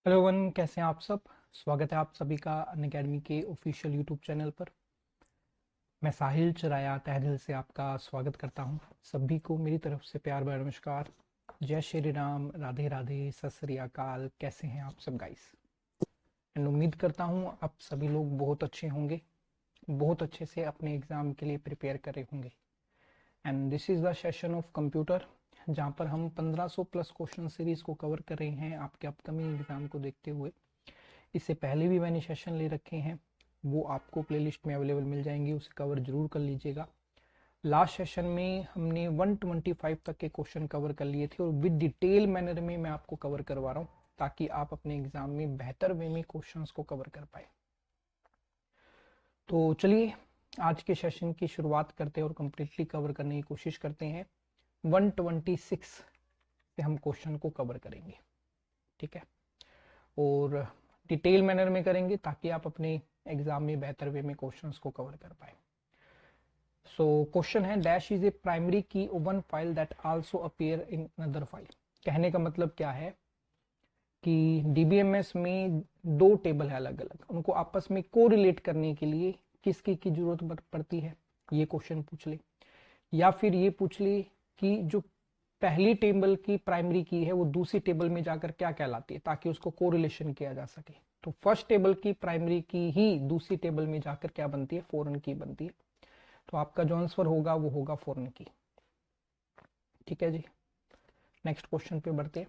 Hello one, कैसे हैं आप सब। स्वागत है आप सभी का अनअकैडमी के ऑफिशियल यूट्यूब चैनल पर। मैं साहिल चराया तहे दिल से आपका स्वागत करता हूं। सभी को मेरी तरफ से प्यार भरा नमस्कार। जय श्री राम, राधे राधे, सत श्री अकाल। कैसे हैं आप सब गाइस। एंड उम्मीद करता हूं आप सभी लोग बहुत अच्छे होंगे, बहुत अच्छे से अपने एग्जाम के लिए प्रिपेयर कर रहे होंगे। And this is the session of computer, जहां पर हम 1500 प्लस क्वेश्चन सीरीज को कवर कर रहे हैं आपके अपकमिंग एग्जाम को देखते हुए। इससे पहले भी मैंने सेशन ले रखे हैं, वो आपको प्लेलिस्ट में अवेलेबल मिल जाएंगे, उसे कवर जरूर कर लीजिएगा। लास्ट सेशन में हमने 125 तक के क्वेश्चन कवर कर लिए थे और विद डिटेल मैनर में मैं आपको कवर करवा रहा हूँ, ताकि आप अपने एग्जाम में बेहतर वे में क्वेश्चंस को कवर कर पाए। तो चलिए आज के सेशन की शुरुआत करते हैं और कंप्लीटली कवर करने की कोशिश करते हैं। 126 से हम क्वेश्चन को कवर करेंगे, ठीक है, और डिटेल मैनर में करेंगे ताकि आप अपने एग्जाम में बेहतर वे में क्वेश्चंस को कवर कर पाए। सो क्वेश्चन है, डैश इज ए प्राइमरी की one file that also appear in another file. कहने का मतलब क्या है कि डीबीएमएस में दो टेबल है अलग अलग, उनको आपस में कोरिलेट करने के लिए किसकी की जरूरत पड़ती है, ये क्वेश्चन पूछ ले। या फिर ये पूछ ले कि जो पहली टेबल की प्राइमरी की है वो दूसरी टेबल में जाकर क्या कहलाती है, ताकि उसको कोरिलेशन किया जा सके। तो फर्स्ट टेबल की प्राइमरी की ही दूसरी टेबल में जाकर क्या बनती है, फॉरेन की बनती है। तो आपका जो आंसर होगा वो होगा फॉरेन की। ठीक है जी, नेक्स्ट क्वेश्चन पे बढ़ते हैं।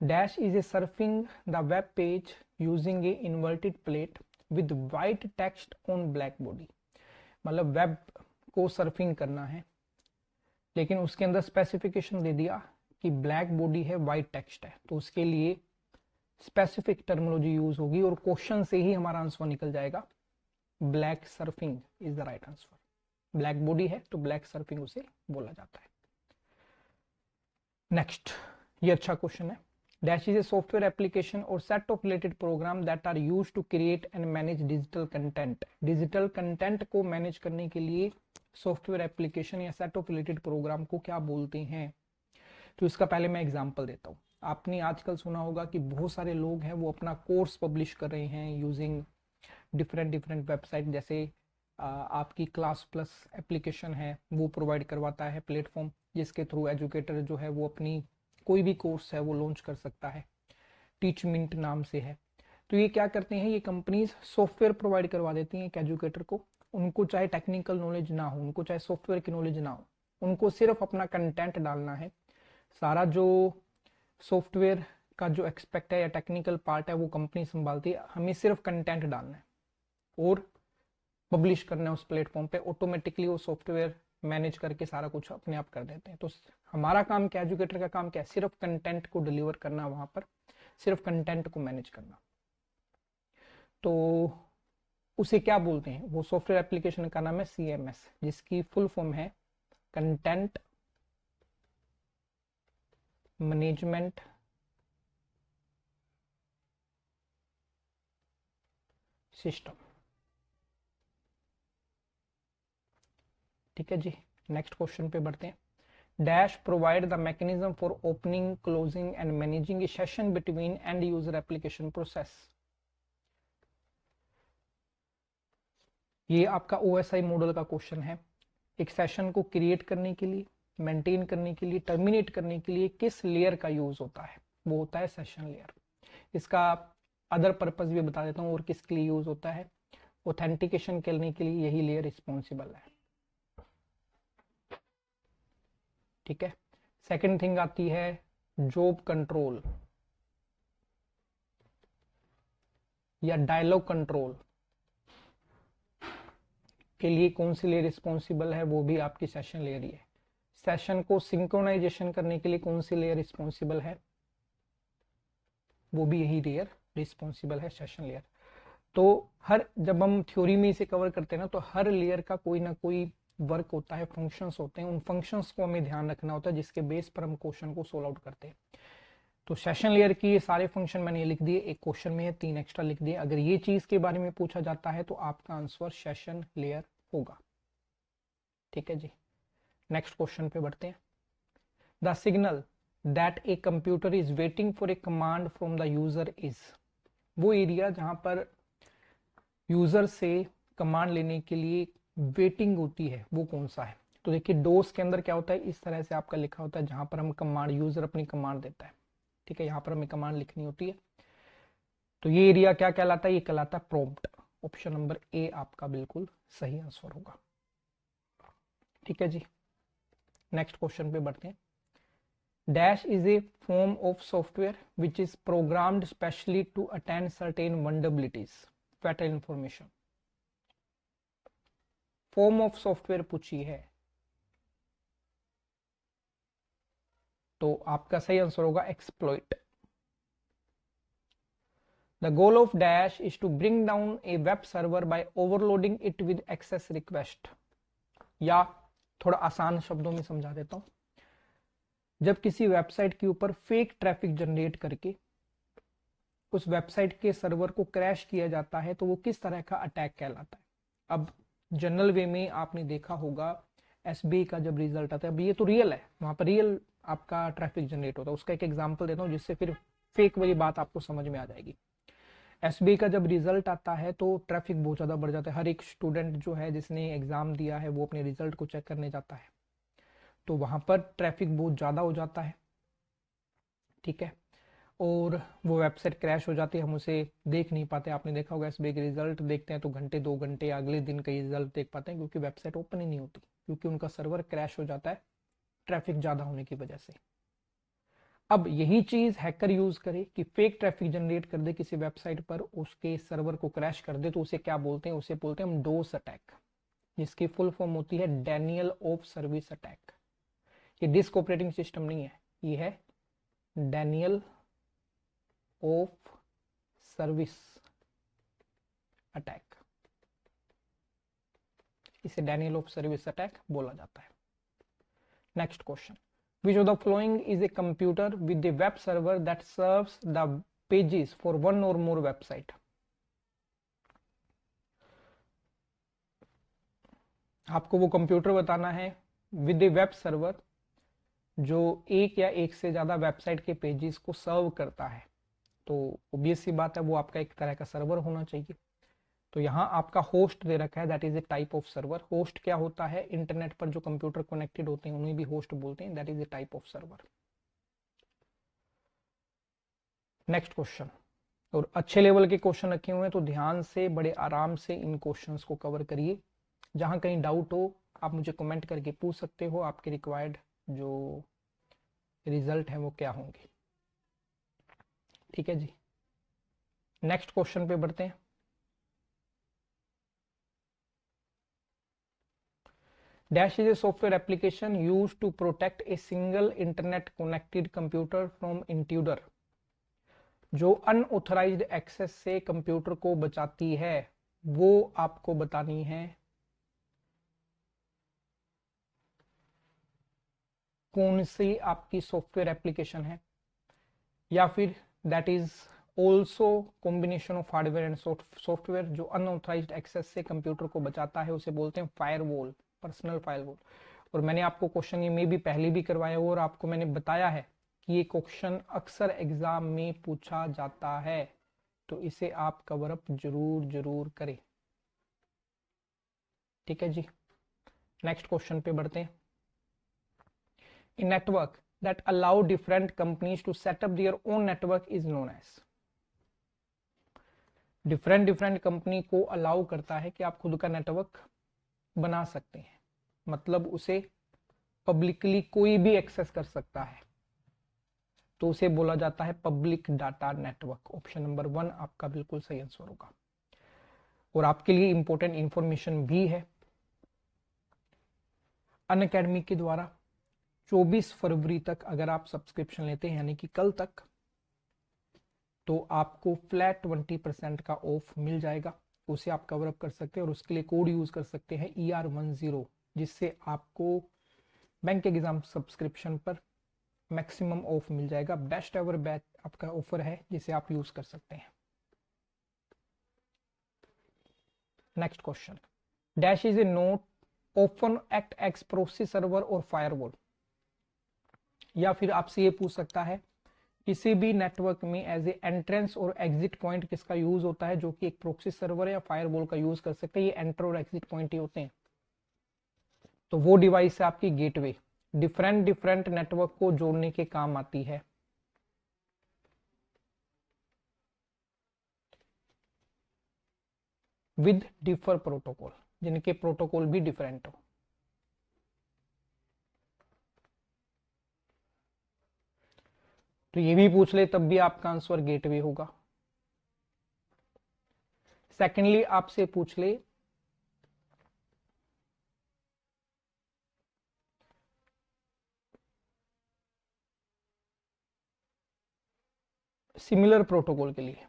Dash is A surfing the web page using A inverted plate with white text on black body. मतलब वेब को सर्फिंग करना है, लेकिन उसके अंदर स्पेसिफिकेशन दे दिया कि ब्लैक बॉडी है, वाइट टेक्स्ट है, तो उसके लिए स्पेसिफिक टर्मिनोलॉजी यूज होगी और क्वेश्चन से ही हमारा आंसर निकल जाएगा। Black surfing is the right answer. Black body है तो ब्लैक सर्फिंग उसे बोला जाता है। नेक्स्ट, ये अच्छा क्वेश्चन है। Dash is a software application और set of related program that are use to create and manage digital content. Digital content को मैनेज करने के लिए सॉफ्टवेयर एप्लीकेशन या सेट ऑफ रिलेटेड प्रोग्राम को क्या बोलते हैं। तो इसका पहले मैं एग्जांपल देता हूँ। आपने आजकल सुना होगा कि बहुत सारे लोग हैं वो अपना कोर्स पब्लिश कर रहे हैं यूजिंग डिफरेंट डिफरेंट वेबसाइट। जैसे आपकी क्लास प्लस एप्लीकेशन है, वो प्रोवाइड करवाता है प्लेटफॉर्म जिसके थ्रू एजुकेटर जो है वो अपनी कोई भी कोर्स है वो लॉन्च कर सकता है। टीच मिंट नाम से है। तो ये क्या करते हैं, ये कंपनीज सॉफ्टवेयर प्रोवाइड करवा देती हैं एक एजुकेटर को। उनको चाहे टेक्निकल नॉलेज ना हो, उनको चाहे सॉफ्टवेयर की नॉलेज ना हो, उनको सिर्फ अपना कंटेंट डालना है। सारा जो सॉफ्टवेयर का जो एक्सपेक्ट है या टेक्निकल पार्ट है वो कंपनी संभालती है। हमें सिर्फ कंटेंट डालना है और पब्लिश करना है उस प्लेटफॉर्म पे। ऑटोमेटिकली वो सॉफ्टवेयर मैनेज करके सारा कुछ अपने आप कर देते हैं। तो हमारा काम क्या, एजुकेटर का काम क्या है, सिर्फ कंटेंट को डिलीवर करना, वहां पर सिर्फ कंटेंट को मैनेज करना। तो उसे क्या बोलते हैं, वो सॉफ्टवेयर एप्लीकेशन का नाम है सीएमएस, जिसकी फुल फॉर्म है कंटेंट मैनेजमेंट सिस्टम। ठीक है जी, नेक्स्ट क्वेश्चन पे बढ़ते हैं। Dash provide the mechanism for opening, closing and managing A session between and user application process. ये आपका ओएसआई मॉडल का क्वेश्चन है। एक सेशन को क्रिएट करने के लिए, मेंटेन करने के लिए, टर्मिनेट करने के लिए किस लेयर का यूज होता है, वो होता है सेशन लेयर। इसका अदर पर्पस भी बता देता हूँ और किसके लिए यूज होता है। ऑथेंटिकेशन करने के लिए यही लेयर रिस्पॉन्सिबल है। ठीक है, सेकंड थिंग आती है जॉब कंट्रोल या डायलॉग कंट्रोल के लिए कौन सी लेयर रिस्पॉन्सिबल है, वो भी आपकी सेशन लेयर ही है। सेशन को सिंक्रोनाइजेशन करने के लिए कौन सी लेयर रिस्पॉन्सिबल है, वो भी यही लेयर रिस्पॉन्सिबल है, सेशन लेयर। तो हर जब हम थ्योरी में इसे कवर करते हैं ना, तो हर लेयर का कोई ना कोई वर्क होता है, फंक्शंस होते हैं। उन फंक्शंस को हमें ध्यान रखना होता है जिसके बेस पर हम क्वेश्चन को सोल्व आउट करते हैं। तो सेशन लेयर की ये सारे फंक्शन मैंने लिख दिए, एक क्वेश्चन में है 3 एक्स्ट्रा लिख दिए। अगर ये चीज के बारे में पूछा जाता है तो आपका आंसर सेशन लेयर होगा। ठीक है जी, नेक्स्ट क्वेश्चन पे बढ़ते हैं। The signal that a computer is waiting for a command from the user is, वो एरिया जहां पर यूजर से कमांड लेने के लिए वेटिंग होती है वो कौन सा है। तो देखिए डोस के अंदर क्या होता है, इस तरह से आपका लिखा होता है जहां पर हम कमांड, यूजर अपनी कमांड देता है, ठीक है, यहाँ पर हमें कमांड लिखनी होती है। तो ये एरिया क्या कहलाता है, ये कहलाता है प्रॉम्प्ट। ऑप्शन नंबर ए आपका बिल्कुल सही आंसर होगा। ठीक है जी, नेक्स्ट क्वेश्चन पे बढ़ते हैं। Dash is a form of software which is programmed specially to attend certain vulnerabilities fatal information. Form of software पूछी है तो आपका सही आंसर होगा exploit. The goal of Dash is to bring down a web server by overloading it with access request। या थोड़ा आसान शब्दों में समझा देता हूं, जब किसी वेबसाइट के ऊपर फेक ट्रैफिक जनरेट करके उस वेबसाइट के सर्वर को क्रैश किया जाता है तो वो किस तरह का अटैक कहलाता है। अब जनरल वे में आपने देखा होगा एसबीआई का जब रिजल्ट आता है, अब ये तो रियल है, वहां पर रियल आपका ट्रैफिक जनरेट होता है। उसका एक एग्जांपल देता हूँ जिससे फिर फेक वाली बात आपको समझ में आ जाएगी। एसबीआई का जब रिजल्ट आता है तो ट्रैफिक बहुत ज़्यादा बढ़ जाता है। हर एक स्टूडेंट जो है जिसने एग्ज़ाम दिया है वो अपने रिजल्ट को चेक करने जाता है, तो वहाँ पर ट्रैफिक बहुत ज़्यादा हो जाता है, ठीक है, और वो वेबसाइट क्रैश हो जाती है, हम उसे देख नहीं पाते। आपने देखा होगा एसबीआई के रिजल्ट देखते हैं तो घंटे 2 घंटे अगले दिन का रिजल्ट देख पाते हैं, क्योंकि वेबसाइट ओपन ही नहीं होती, क्योंकि उनका सर्वर क्रैश हो जाता है ट्रैफिक ज़्यादा होने की वजह से। अब यही चीज हैकर यूज करे कि फेक ट्रैफिक जनरेट कर दे किसी वेबसाइट पर, उसके सर्वर को क्रैश कर दे, तो उसे क्या बोलते हैं, उसे बोलते हैं हम डोस अटैक, जिसकी फुल फॉर्म होती है डैनियल ऑफ सर्विस अटैक। ये डिस्क ऑपरेटिंग सिस्टम नहीं है, ये है डैनियल ऑफ सर्विस अटैक, इसे डैनियल ऑफ सर्विस अटैक बोला जाता है। Next question, which of the following is a computer with a web server that serves the pages for one or more website। आपको वो कंप्यूटर बताना है with A web server जो एक या एक से ज्यादा वेबसाइट के पेजेस को सर्व करता है, तो ऑब्वियस सी बात है वो आपका एक तरह का सर्वर होना चाहिए। तो यहाँ आपका होस्ट दे रखा है, that is a type of server. Host क्या होता है, इंटरनेट पर जो कंप्यूटर कनेक्टेड होते हैं उन्हें भी होस्ट बोलते हैं, that is a type of server. Next question, और अच्छे लेवल के क्वेश्चन रखे हुए हैं तो ध्यान से बड़े आराम से इन क्वेश्चंस को कवर करिए। जहां कहीं डाउट हो आप मुझे कमेंट करके पूछ सकते हो, आपके रिक्वायर्ड जो रिजल्ट है वो क्या होंगे। ठीक है जी, नेक्स्ट क्वेश्चन पे बढ़ते हैं। Dash is a software application used to protect a single internet connected computer from intruder. जो अनऑथराइज्ड एक्सेस से कंप्यूटर को बचाती है वो आपको बतानी है कौन सी आपकी सॉफ्टवेयर एप्लीकेशन है, या फिर that is also combination of hardware and software. जो अनऑथराइज्ड एक्सेस से कंप्यूटर को बचाता है उसे बोलते हैं फायरवॉल, पर्सनल फायरवॉल। और मैंने आपको क्वेश्चन ये में भी पहले भी करवाया हुआ और आपको मैंने बताया है कि ये क्वेश्चन अक्सर एग्जाम में पूछा जाता है, तो इसे आप कवर अप जरूर जरूर करें। ठीक है जी, नेक्स्ट क्वेश्चन पे बढ़ते हैं। A network that allow different companies to set up their own network is known as। Different company को अलाउ करता है कि आप खुद का नेटवर्क बना सकते हैं, मतलब उसे पब्लिकली कोई भी एक्सेस कर सकता है, तो उसे बोला जाता है public data network. Option number 1 आपका बिल्कुल सही आंसर होगा। और आपके लिए इंपॉर्टेंट इंफॉर्मेशन भी है, अनअकैडमी के द्वारा 24 फरवरी तक अगर आप सब्सक्रिप्शन लेते हैं यानी कि कल तक, तो आपको फ्लैट 20% का ऑफ मिल जाएगा, उसे आप कवर अप कर सकते हैं। और उसके लिए कोड यूज कर सकते हैं ER10, जिससे आपको बैंक एग्जाम सब्सक्रिप्शन पर मैक्सिमम ऑफ मिल जाएगा। बेस्ट एवर बैच आपका ऑफर है जिसे आप यूज कर सकते हैं। Next question, dash is A note open act x proxy server और फायरवॉल। या फिर आपसे ये पूछ सकता है किसी भी नेटवर्क में एज ए एंट्रेंस और एग्जिट पॉइंट किसका यूज होता है, जो कि एक प्रोक्सी सर्वर या फायरवॉल का यूज कर सकते हैं। ये एंटर और एग्जिट पॉइंट ही होते हैं। तो वो डिवाइस है आपकी गेटवे, डिफरेंट डिफरेंट नेटवर्क को जोड़ने के काम आती है। विद डिफर प्रोटोकॉल, जिनके प्रोटोकॉल भी डिफरेंट हो। तो ये भी पूछ ले तब भी आपका आंसर गेटवे होगा। सेकेंडली आपसे पूछ ले सिमिलर प्रोटोकॉल के लिए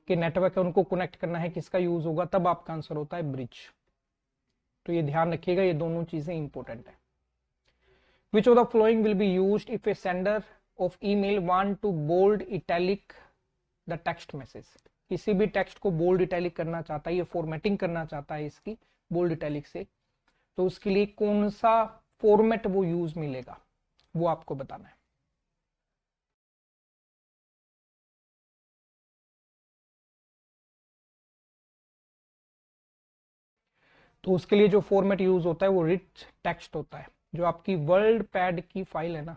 कि नेटवर्क है उनको कनेक्ट करना है, किसका यूज होगा, तब आपका आंसर होता है ब्रिज। तो ये ध्यान रखिएगा, ये दोनों चीजें इंपॉर्टेंट है। Which of the following will be used if a sender of email want to bold italic the text message. किसी भी टेक्स्ट को बोल्ड इटैलिक करना चाहता है, ये फॉर्मेटिंग करना चाहता है इसकी बोल्ड इटैलिक से, तो उसके लिए कौन सा फॉर्मेट वो यूज मिलेगा वो आपको बताना है। तो उसके लिए जो फॉर्मेट यूज होता है वो रिच टेक्स्ट होता है। जो आपकी वर्ल्ड पैड की फाइल है ना,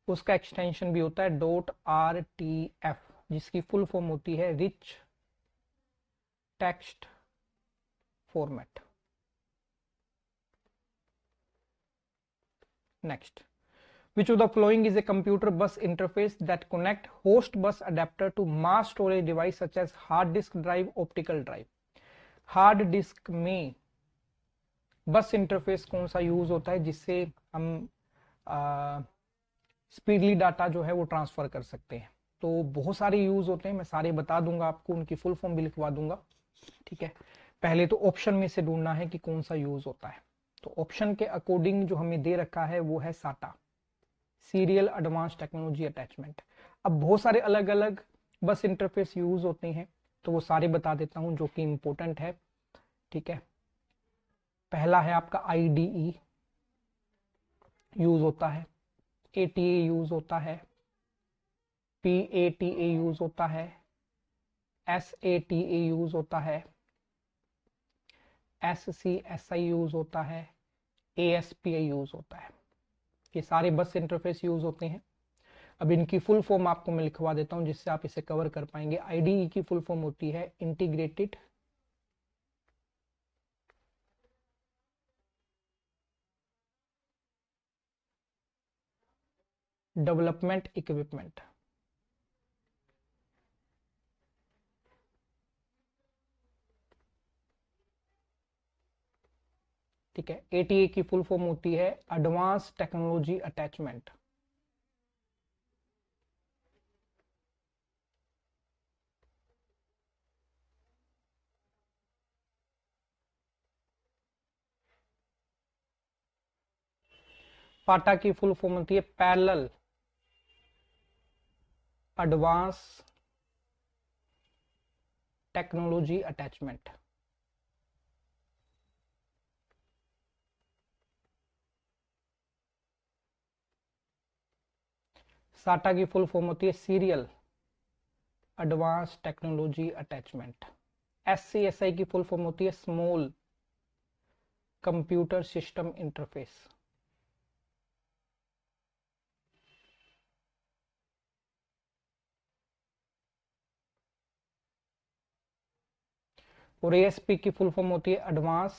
उसका एक्सटेंशन भी होता है .rtf, जिसकी फुल फॉर्म होती है rich text format. Next, which of the following is a computer bus interface that connect host bus adapter to mass storage device such as hard disk drive, optical drive। Hard disk में बस interface कौन सा use होता है जिससे हम speedly data जो है वो ट्रांसफर कर सकते हैं। तो बहुत सारे यूज होते हैं, मैं सारे बता दूंगा आपको, उनकी फुल फॉर्म भी लिखवा दूंगा। ठीक है, पहले तो ऑप्शन में से ढूंढना है कि कौन सा यूज होता है। तो ऑप्शन के अकॉर्डिंग जो हमें दे रखा है वो है साटा, सीरियल एडवांस टेक्नोलॉजी अटैचमेंट। अब बहुत सारे अलग अलग बस इंटरफेस यूज होते हैं, तो वो सारे बता देता हूं जो कि इंपॉर्टेंट है। ठीक है, पहला है आपका IDE यूज होता है, ATA यूज होता है, PATA यूज होता है, SATA यूज होता है, SCSI यूज होता है, ASPI यूज होता है। ये सारे बस इंटरफेस यूज होते हैं। अब इनकी फुल फॉर्म आपको मैं लिखवा देता हूं जिससे आप इसे कवर कर पाएंगे। IDE की फुल फॉर्म होती है इंटीग्रेटेड डेवलपमेंट इक्विपमेंट। ठीक है, ATA की फुल फॉर्म होती है एडवांस टेक्नोलॉजी अटैचमेंट। पाटा की फुल फॉर्म होती है पैरेलल एडवांस टेक्नोलॉजी अटैचमेंट। साटा की फुल फॉर्म होती है serial advance technology attachment. SCSI की फुल फॉर्म होती है स्मॉल कंप्यूटर सिस्टम इंटरफेस। और ASP की फुल फॉर्म होती है एडवांस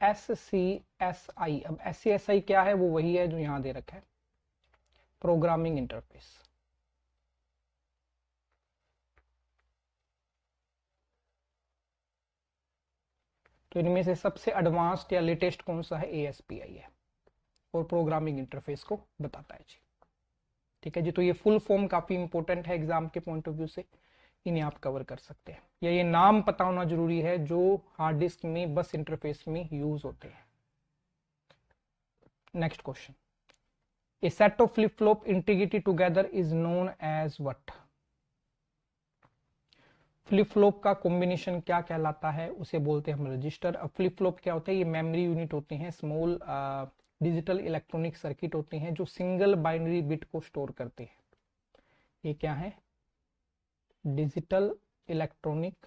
SCSI। अब SCSI क्या है, वो वही है जो यहां दे रखा है, प्रोग्रामिंग इंटरफेस। तो इनमें से सबसे एडवांस्ड या लेटेस्ट कौन सा है, ASPI है, और प्रोग्रामिंग इंटरफेस को बताता है जी। ठीक है जी, तो ये फुल फॉर्म काफी इंपॉर्टेंट है एग्जाम के पॉइंट ऑफ व्यू से, इन्हें आप कवर कर सकते हैं, या ये नाम पता होना जरूरी है जो हार्ड डिस्क में बस इंटरफेस में यूज होते हैं। Next question, a set of flip flop integrated together is known as what. Flip flop का कॉम्बिनेशन क्या कहलाता है, उसे बोलते हैं हम रजिस्टर। अब फ्लिप फ्लॉप क्या होता है, ये मेमोरी यूनिट होते हैं, स्मॉल डिजिटल इलेक्ट्रॉनिक सर्किट होते हैं जो सिंगल बाइनरी बिट को स्टोर करते हैं। ये क्या है, डिजिटल इलेक्ट्रॉनिक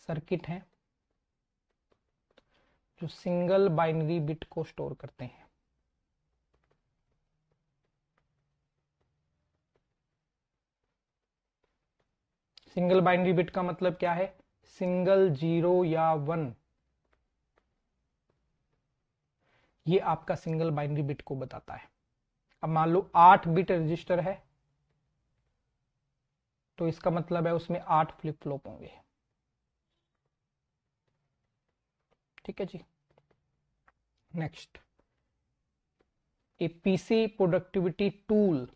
सर्किट हैं जो सिंगल बाइनरी बिट को स्टोर करते हैं। सिंगल बाइनरी बिट का मतलब क्या है, सिंगल 0 या 1, ये आपका सिंगल बाइनरी बिट को बताता है। अब मान लो 8 बिट रजिस्टर है तो इसका मतलब है उसमें 8 फ्लिप फ्लॉप होंगे। ठीक है जी। Next, a PC productivity tool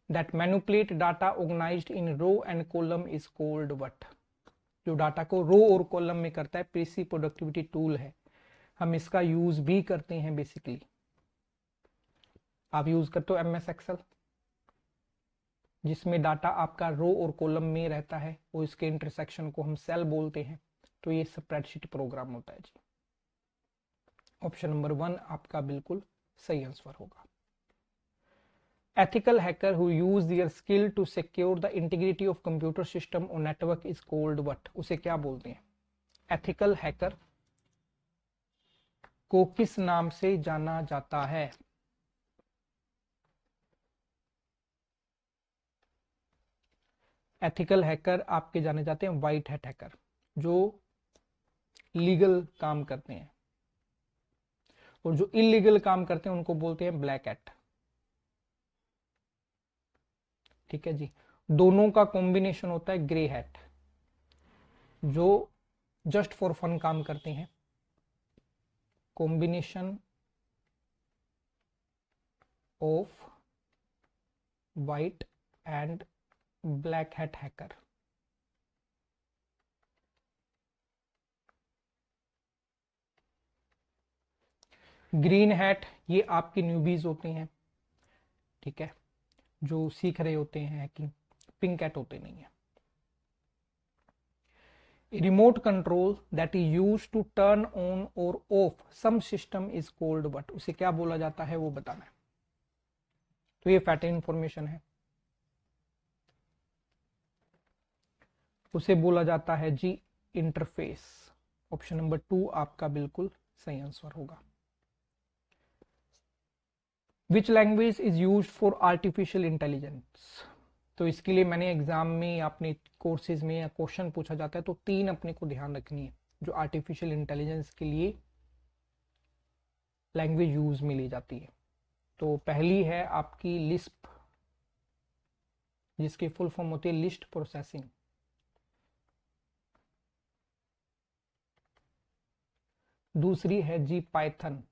that manipulate data organized in row and column is called what? जो डाटा को रो और कॉलम में करता है, पीसी प्रोडक्टिविटी टूल है। हम इसका यूज भी करते हैं बेसिकली। आप यूज करते हो एमएस एक्सेल, जिसमें डाटा आपका रो और कॉलम में रहता है और इसके इंटरसेक्शन को हम सेल बोलते हैं। तो ये स्प्रेडशीट प्रोग्राम होता है जी। ऑप्शन नंबर 1 आपका बिल्कुल सही आंसर होगा। Ethical hacker who use their skill to secure the integrity of computer system or network is called what? उसे क्या बोलते हैं? Ethical hacker को किस नाम से जाना जाता है? एथिकल हैकर आपके जाने जाते हैं व्हाइट हैट हैकर, जो लीगल काम करते हैं, और जो इलीगल काम करते हैं उनको बोलते हैं ब्लैक हैट। ठीक है जी। दोनों का कॉम्बिनेशन होता है ग्रे हैट, जो जस्ट फॉर फन काम करते हैं। Combination of white and black hat hacker. Green hat ये आपके न्यूबीज होते हैं, ठीक है, जो सीख रहे होते हैं हैकिंग। पिंक हैट होते नहीं है। Remote control that is use to turn on और off some system is called what? उसे क्या बोला जाता है वो बताना है। तो ये फैक्ट इंफॉर्मेशन है, उसे बोला जाता है जी इंटरफेस। ऑप्शन नंबर 2 आपका बिल्कुल सही आंसर होगा। Which language is use for artificial intelligence? तो इसके लिए मैंने एग्जाम में अपने कोर्सेज में या क्वेश्चन पूछा जाता है तो 3 अपने को ध्यान रखनी है जो आर्टिफिशियल इंटेलिजेंस के लिए लैंग्वेज यूज में ली जाती है। तो पहली है आपकी लिस्प, जिसकी फुल फॉर्म होती है लिस्ट प्रोसेसिंग। दूसरी है जी पाइथन,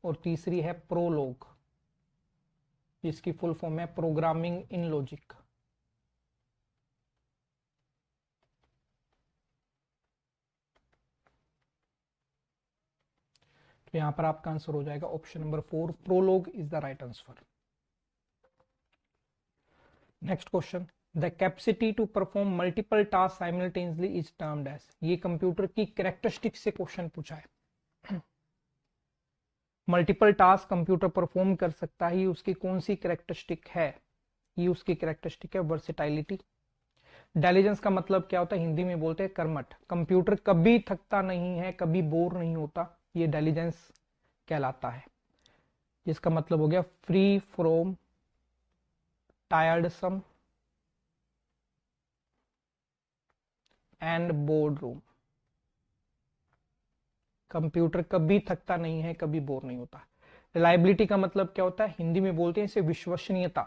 और तीसरी है प्रोलॉग, जिसकी फुल फॉर्म है प्रोग्रामिंग इन लॉजिक। तो यहां पर आपका आंसर हो जाएगा option number 4, Prolog is the right answer. Next question, the capacity to perform multiple task simultaneously is termed as? ये कंप्यूटर की कैरेक्टरिस्टिक से क्वेश्चन पूछा है। मल्टीपल टास्क कंप्यूटर परफॉर्म कर सकता है, उसकी कौन सी कैरेक्टरिस्टिक है? ये उसकी कैरेक्टरिस्टिक है वर्सेटाइलिटी। डेलिजेंस का मतलब क्या होता है, हिंदी में बोलते हैं कर्मठ। कंप्यूटर कभी थकता नहीं है, कभी बोर नहीं होता, ये डेलिजेंस कहलाता है। जिसका मतलब हो गया free from tiresome and boredom. Computer कभी थकता नहीं है, कभी बोर नहीं होता। रिलायबिलिटी का मतलब क्या होता है, हिंदी में बोलते हैं इसे विश्वसनीयता।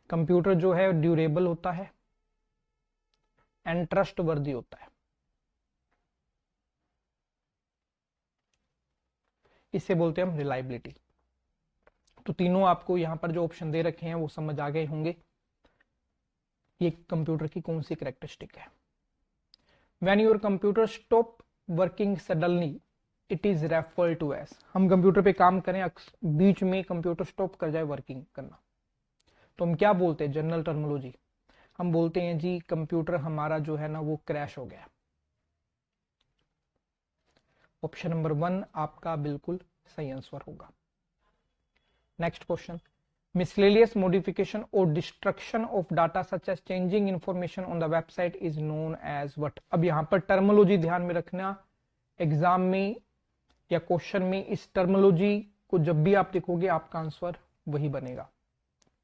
कंप्यूटर जो है ड्यूरेबल होता है एंड ट्रस्ट वर्दी होता है, इसे बोलते हैं हम रिलायबिलिटी। तो तीनों आपको यहां पर जो ऑप्शन दे रखे हैं वो समझ आ गए होंगे ये कंप्यूटर की कौन सी कैरेक्टरिस्टिक है। When your computer stop working suddenly it is refer to as. हम कंप्यूटर पे काम करें, बीच में कंप्यूटर स्टॉप कर जाए वर्किंग करना, तो हम क्या बोलते हैं? जनरल टर्मिनोलॉजी हम बोलते हैं जी कंप्यूटर हमारा जो है ना वो क्रैश हो गया। ऑप्शन नंबर 1 आपका बिल्कुल सही आंसर होगा। Next question, miscellaneous modification or destruction of data such as changing information on the website is known as what? अब यहां पर टर्मिनोलॉजी ध्यान में रखना, एग्जाम में या क्वेश्चन में इस टर्मिनोलॉजी को जब भी आप देखोगे आपका आंसर वही बनेगा।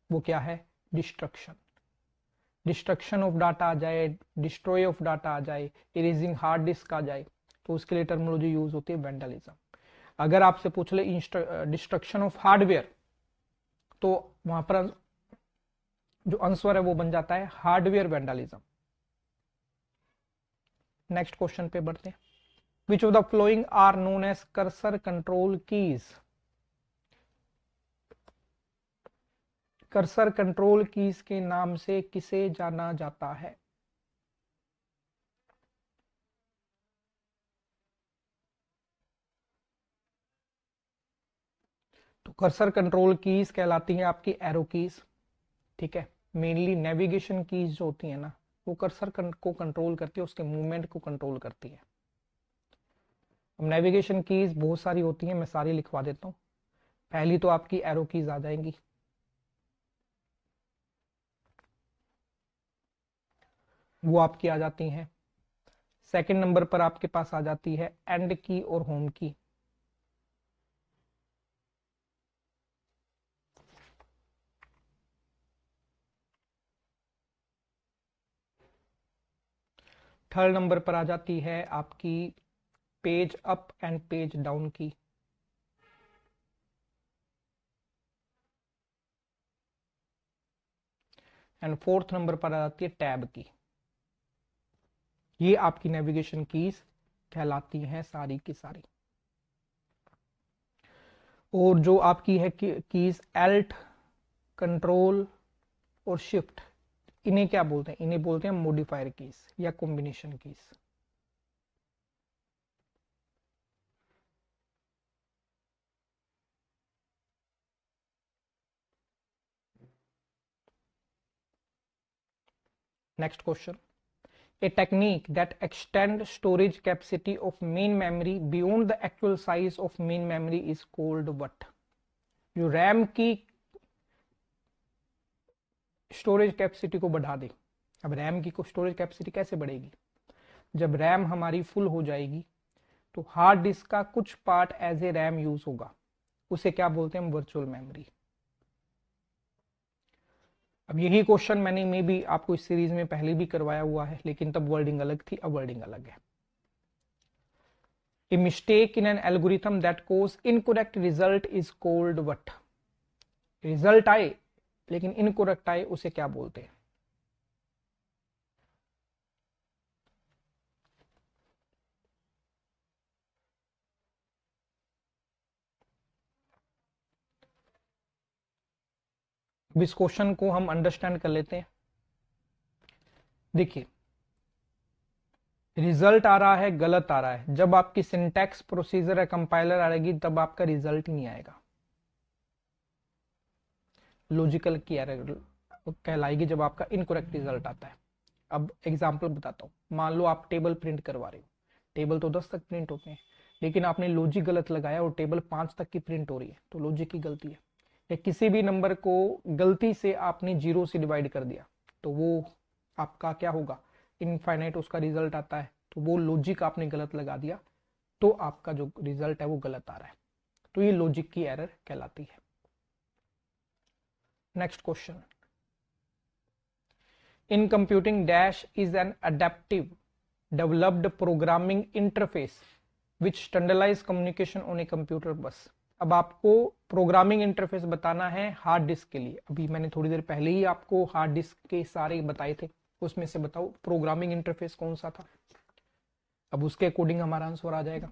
वो क्या है? डिस्ट्रक्शन। डिस्ट्रक्शन ऑफ डाटा आ जाए, डिस्ट्रॉय ऑफ डाटा आ जाए, इरेजिंग हार्ड डिस्क आ जाए, तो उसके लिए टर्मिनोलॉजी यूज होती है वेंडलिज्म। अगर आपसे पूछ ले डिस्ट्रक्शन ऑफ हार्डवेयर, तो वहां पर जो आंसर है वो बन जाता है हार्डवेयर वेंडलिज्म। नेक्स्ट क्वेश्चन पे बढ़ते हैं। Which of the following are known as cursor control keys? Cursor control keys के नाम से किसे जाना जाता है? तो कर्सर कंट्रोल कीज कहलाती है आपकी एरो कीज, ठीक है। मेनली नेविगेशन कीज जो होती है ना वो कर्सर को कंट्रोल करती है, उसके मूवमेंट को कंट्रोल करती है। अब नेविगेशन कीज बहुत सारी होती हैं, मैं सारी लिखवा देता हूं। पहली तो आपकी एरो कीज आ जाएंगी, वो आपकी आ जाती हैं। सेकंड नंबर पर आपके पास आ जाती है एंड की और होम की। थर्ड नंबर पर आ जाती है आपकी page up and page down की। एंड फोर्थ नंबर पर आ जाती है टैब की। ये आपकी नेविगेशन कीज कहलाती हैं सारी की सारी। और जो आपकी है कीज एल्ट, कंट्रोल और शिफ्ट, इन्हें क्या बोलते हैं? इन्हें बोलते हैं मॉडिफायर कीज या combination keys. Next question, a technique that extend storage capacity of main memory beyond the actual size of main memory is called what? जो रैम की स्टोरेज कैपेसिटी को बढ़ा दे। अब रैम की स्टोरेज कैपेसिटी कैसे बढ़ेगी? जब रैम हमारी फुल हो जाएगी तो हार्ड डिस्क का कुछ part as a RAM use होगा, उसे क्या बोलते हैं? Virtual memory. अब यही क्वेश्चन मैंने मे भी आपको इस सीरीज में पहले भी करवाया हुआ है, लेकिन तब वर्डिंग अलग थी, अब वर्डिंग अलग है। A mistake in an algorithm that cause incorrect result is called what? Result आए लेकिन इनकरेक्ट आए, उसे क्या बोलते हैं? इस क्वेश्चन को हम अंडरस्टैंड कर लेते हैं। देखिए, रिजल्ट आ रहा है, गलत आ रहा है, जब आपकी सिंटैक्स प्रोसीजर या कंपाइलर आएगी तब आपका रिजल्ट ही नहीं आएगा। लॉजिकल की एरर कहलाएगी जब आपका इनकरेक्ट रिजल्ट आता है। अब एग्जांपल बताता हूं, मान लो आप टेबल प्रिंट करवा रहे हो, टेबल तो 10 तक प्रिंट होते हैं, लेकिन आपने लॉजिक गलत लगाया और टेबल 5 तक की प्रिंट हो रही है, तो लॉजिक की गलती है। या किसी भी नंबर को गलती से आपने 0 से डिवाइड कर दिया, तो वो आपका क्या होगा? इनफाइनाइट उसका रिजल्ट आता है, तो वो लॉजिक आपने गलत लगा दिया, तो आपका जो रिजल्ट है वो गलत आ रहा है, तो ये लॉजिक की एरर कहलाती है। Next question, in computing dash is an adaptive developed programming interface which standardise communication on a computer bus. अब आपको प्रोग्रामिंग इंटरफेस बताना है हार्ड डिस्क के लिए। अभी मैंने थोड़ी देर पहले ही आपको हार्ड डिस्क के सारे बताए थे, उसमें से बताओ प्रोग्रामिंग इंटरफेस कौन सा था। अब उसके अकॉर्डिंग हमारा आंसर आ जाएगा।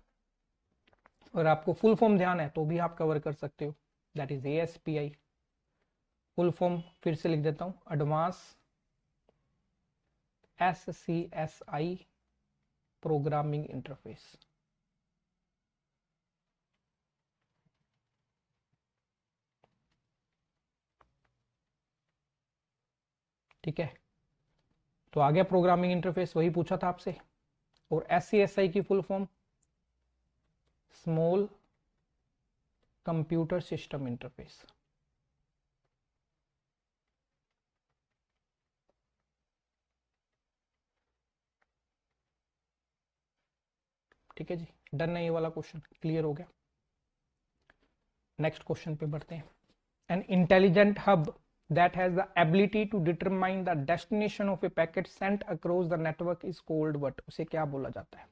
और आपको फुल फॉर्म ध्यान है तो भी आप कवर कर सकते हो, that is ASPI। Full form फिर से लिख देता हूं, एडवांस SCSI प्रोग्रामिंग इंटरफेस। ठीक है, तो आ गया प्रोग्रामिंग इंटरफेस, वही पूछा था आपसे। और SCSI की full form small computer system interface. ठीक है जी, डन है, ये वाला क्वेश्चन क्लियर हो गया। नेक्स्ट क्वेश्चन पे बढ़ते हैं। An intelligent hub that has the ability to determine the destination of a packet sent across the network is called what? उसे क्या बोला जाता है?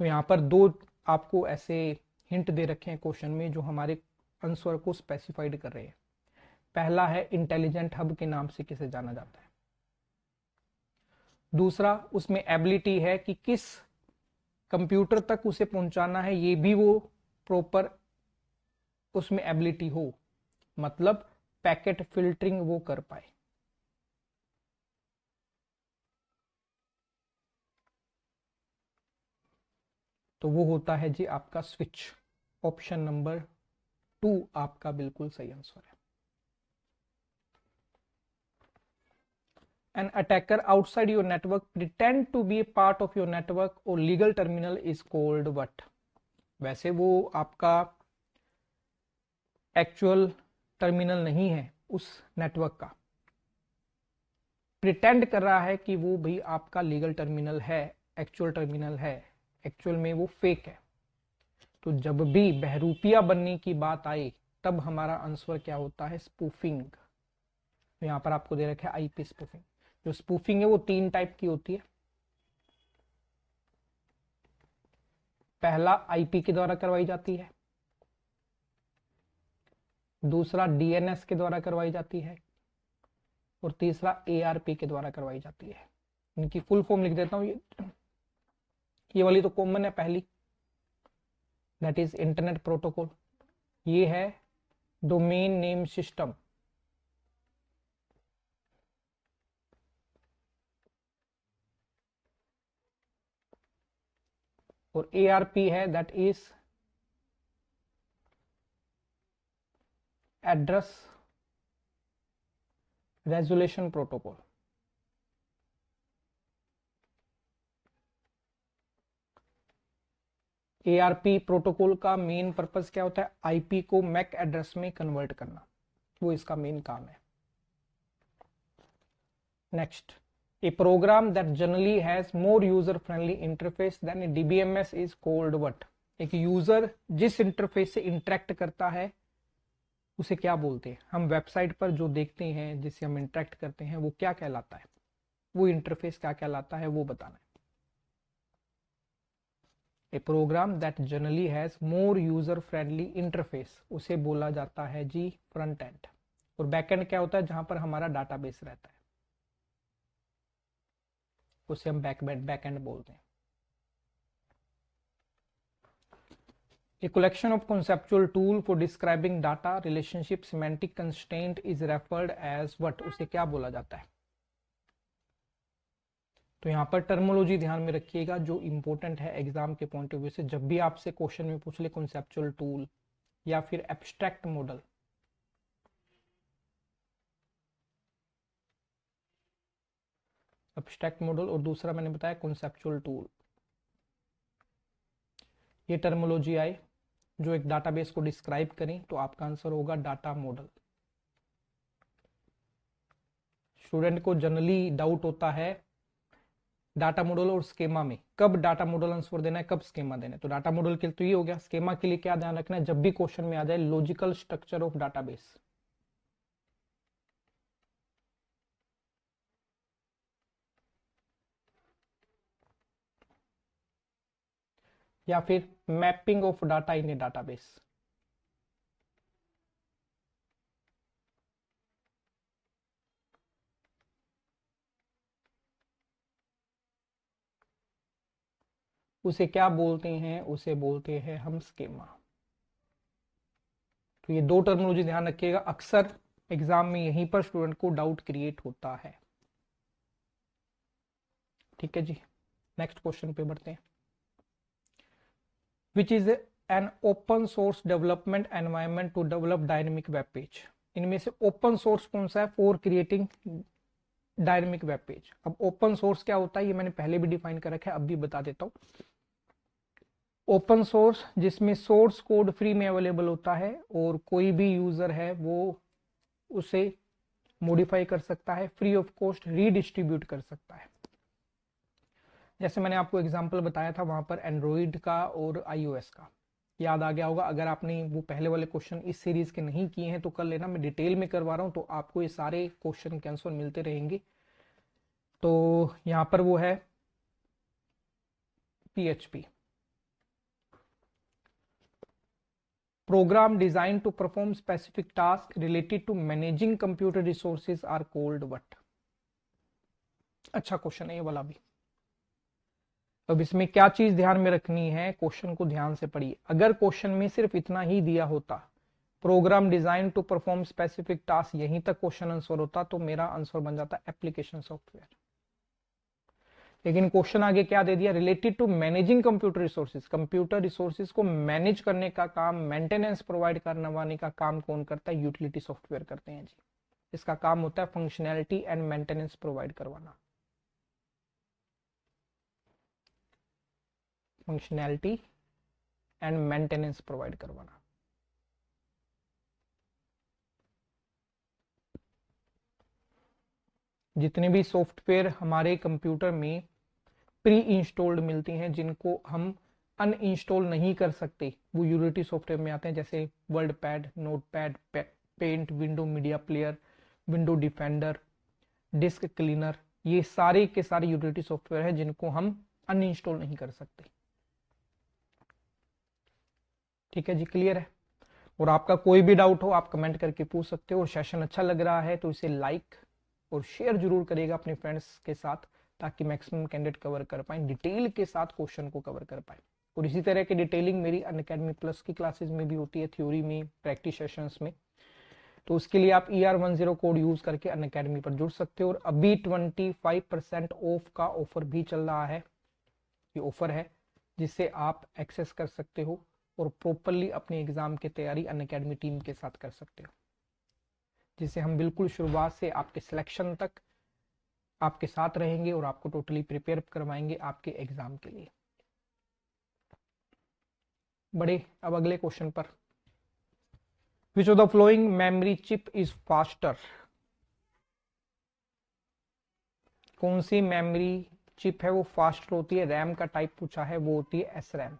तो यहां पर दो आपको ऐसे हिंट दे रखे हैं क्वेश्चन में जो हमारे आंसर को स्पेसिफाइड कर रहे हैं। पहला है इंटेलिजेंट हब के नाम से किसे जाना जाता है। दूसरा उसमें एबिलिटी है कि किस कंप्यूटर तक उसे पहुंचाना है, ये भी वो प्रॉपर उसमें एबिलिटी हो, मतलब पैकेट फिल्टरिंग वो कर पाए। तो वो होता है जी आपका स्विच। ऑप्शन नंबर 2 आपका बिल्कुल सही आंसर है। An attacker outside your network pretend to be a part of your network or legal terminal is called what? वैसे वो आपका एक्चुअल टर्मिनल नहीं है उस नेटवर्क का, प्रिटेंड कर रहा है कि वो भी आपका लीगल टर्मिनल है, एक्चुअल टर्मिनल है, एक्चुअल में वो फेक है। तो जब भी बहरूपिया बनने की बात आए तब हमारा आंसर क्या होता है? स्पूफिंग। तो यहां पर आपको दे रखा है आईपी स्पूफिंग। जो स्पूफिंग है वो 3 टाइप की होती है। पहला आईपी के द्वारा करवाई जाती है, दूसरा डीएनएस के द्वारा करवाई जाती है, और तीसरा एआरपी के द्वारा करवाई जाती है। इनकी फुल फॉर्म लिख देता हूं। ये वाली तो कॉमन है पहली, दैट इज इंटरनेट प्रोटोकॉल। ये है डोमेन नेम सिस्टम। और एआरपी है that is address resolution protocol. ARP protocol का मेन पर्पस क्या होता है? आईपी को मैक एड्रेस में कन्वर्ट करना, वो इसका मेन काम है। Next, a program that generally has more user friendly interface than a DBMS is called what? एक यूजर जिस इंटरफेस से इंटरेक्ट करता है उसे क्या बोलते हैं? हम वेबसाइट पर जो देखते हैं, जिससे हम इंटरेक्ट करते हैं, वो क्या कहलाता है? वो इंटरफेस क्या कहलाता है, वो बताना है। A program that generally has more user friendly interface, उसे बोला जाता है जी फ्रंट एंड। और बैक एंड क्या होता है? जहां पर हमारा डाटाबेस रहता है, उसे हम बैक एंड बोलते हैं। A collection of conceptual tool for describing data relationship semantic constraint is referred as what? उसे क्या बोला जाता है? तो यहां पर टर्मोलॉजी ध्यान में रखिएगा जो इंपॉर्टेंट है एग्जाम के पॉइंट ऑफ व्यू से। जब भी आपसे क्वेश्चन में पूछ ले कॉन्सेप्चुअल टूल या फिर एब्स्ट्रैक्ट मॉडल, एब्स्ट्रैक्ट मॉडल और दूसरा मैंने बताया कॉन्सेप्चुअल टूल, ये टर्मोलॉजी आए जो एक डाटाबेस को डिस्क्राइब करें तो आपका आंसर होगा डाटा मॉडल। स्टूडेंट को जनरली डाउट होता है डाटा मॉडल और स्केमा में, कब डाटा मॉडल आंसर देना है, कब स्केमा देना है। तो डाटा मॉडल के लिए तो ये हो गया। स्केमा के लिए क्या ध्यान रखना है? जब भी क्वेश्चन में आ जाए लॉजिकल स्ट्रक्चर ऑफ डाटाबेस, या फिर mapping of data in A database. उसे क्या बोलते हैं? उसे बोलते हैं हम स्केमा। तो ये दो टर्मिनोलॉजी ध्यान रखिएगा, अक्सर एग्जाम में यहीं पर स्टूडेंट को डाउट क्रिएट होता है। ठीक है जी, नेक्स्ट क्वेश्चन पे बढ़ते हैं। Which is an open source development environment to develop dynamic web page. इनमें से ओपन सोर्स कौन सा है for creating dynamic web page. अब ओपन सोर्स क्या होता है ये मैंने पहले भी डिफाइन कर रखा है, अब भी बता देता हूं। ओपन सोर्स जिसमें सोर्स कोड फ्री में अवेलेबल होता है और कोई भी यूजर है वो उसे मॉडिफाई कर सकता है, फ्री ऑफ कॉस्ट रीडिस्ट्रीब्यूट कर सकता है। जैसे मैंने आपको एग्जांपल बताया था वहां पर एंड्रॉइड का और आईओएस का, याद आ गया होगा। अगर आपने वो पहले वाले क्वेश्चन इस सीरीज के नहीं किए हैं तो कर लेना, मैं डिटेल में करवा रहा हूं तो आपको ये सारे क्वेश्चन के आंसर मिलते रहेंगे। तो यहां पर वो है PHP, program designed to perform specific tasks related to managing computer resources are called what। अच्छा क्वेश्चन है ये वाला भी। अब इसमें क्या चीज ध्यान में रखनी है, क्वेश्चन को ध्यान से पढ़िए। अगर क्वेश्चन में सिर्फ इतना ही दिया होता, program design to perform specific task, यहीं तक क्वेश्चन आंसर होता तो मेरा आंसर बन जाता एप्लीकेशन सॉफ्टवेयर। लेकिन क्वेश्चन आगे क्या दे दिया, related to managing computer resources. Computer resources को मैनेज करने का काम, मेंटेनेंस प्रोवाइड करवाने का काम कौन करता है, यूटिलिटी सॉफ्टवेयर करते हैं जी। इसका काम होता है फंक्शनैलिटी एंड मेंटेनेंस प्रोवाइड करवाना, फंक्शनैलिटी एंड मेंटेनेंस प्रोवाइड करवाना। जितने भी सॉफ्टवेयर हमारे कंप्यूटर में प्री इंस्टॉल्ड मिलती हैं जिनको हम अनइंस्टॉल नहीं कर सकते, वो यूनिटी सॉफ्टवेयर में आते हैं। जैसे word pad, note pad, paint, window media player, window defender, disk cleaner, ये सारे के सारे यूटिलिटी सॉफ्टवेयर हैं जिनको हम अनइंस्टॉल नहीं कर सकते। ठीक है जी, क्लियर है। और आपका कोई भी डाउट हो आप कमेंट करके पूछ सकते हो। और सेशन अच्छा लग रहा है तो इसे लाइक और शेयर जरूर करेगा अपने फ्रेंड्स के साथ, ताकि मैक्सिमम कैंडिडेट कवर कर पाए, डिटेल के साथ क्वेश्चन को कवर कर पाए। और इसी तरह की डिटेलिंग मेरी अनअकैडमी प्लस की क्लासेस में भी होती है, थ्योरी में, प्रैक्टिस सेशंस में। तो उसके लिए आप ER10 कोड यूज करके अनअकैडमी पर जुड़ सकते हो। और अभी 25% ऑफ का ऑफर भी चल रहा है, ये ऑफर है जिसे आप एक्सेस कर सकते हो और प्रॉपरली अपनी एग्जाम की तैयारी अनअकैडमी टीम के साथ कर सकते हो, जिसे हम बिल्कुल शुरुआत से आपके सिलेक्शन तक आपके साथ रहेंगे और आपको टोटली प्रिपेयर करवाएंगे आपके एग्जाम के लिए। बड़े अब अगले क्वेश्चन पर, विच of the flowing memory chip is faster. कौन सी मेमोरी चिप है वो फास्टर होती है, रैम का टाइप पूछा है, वो होती है SRAM,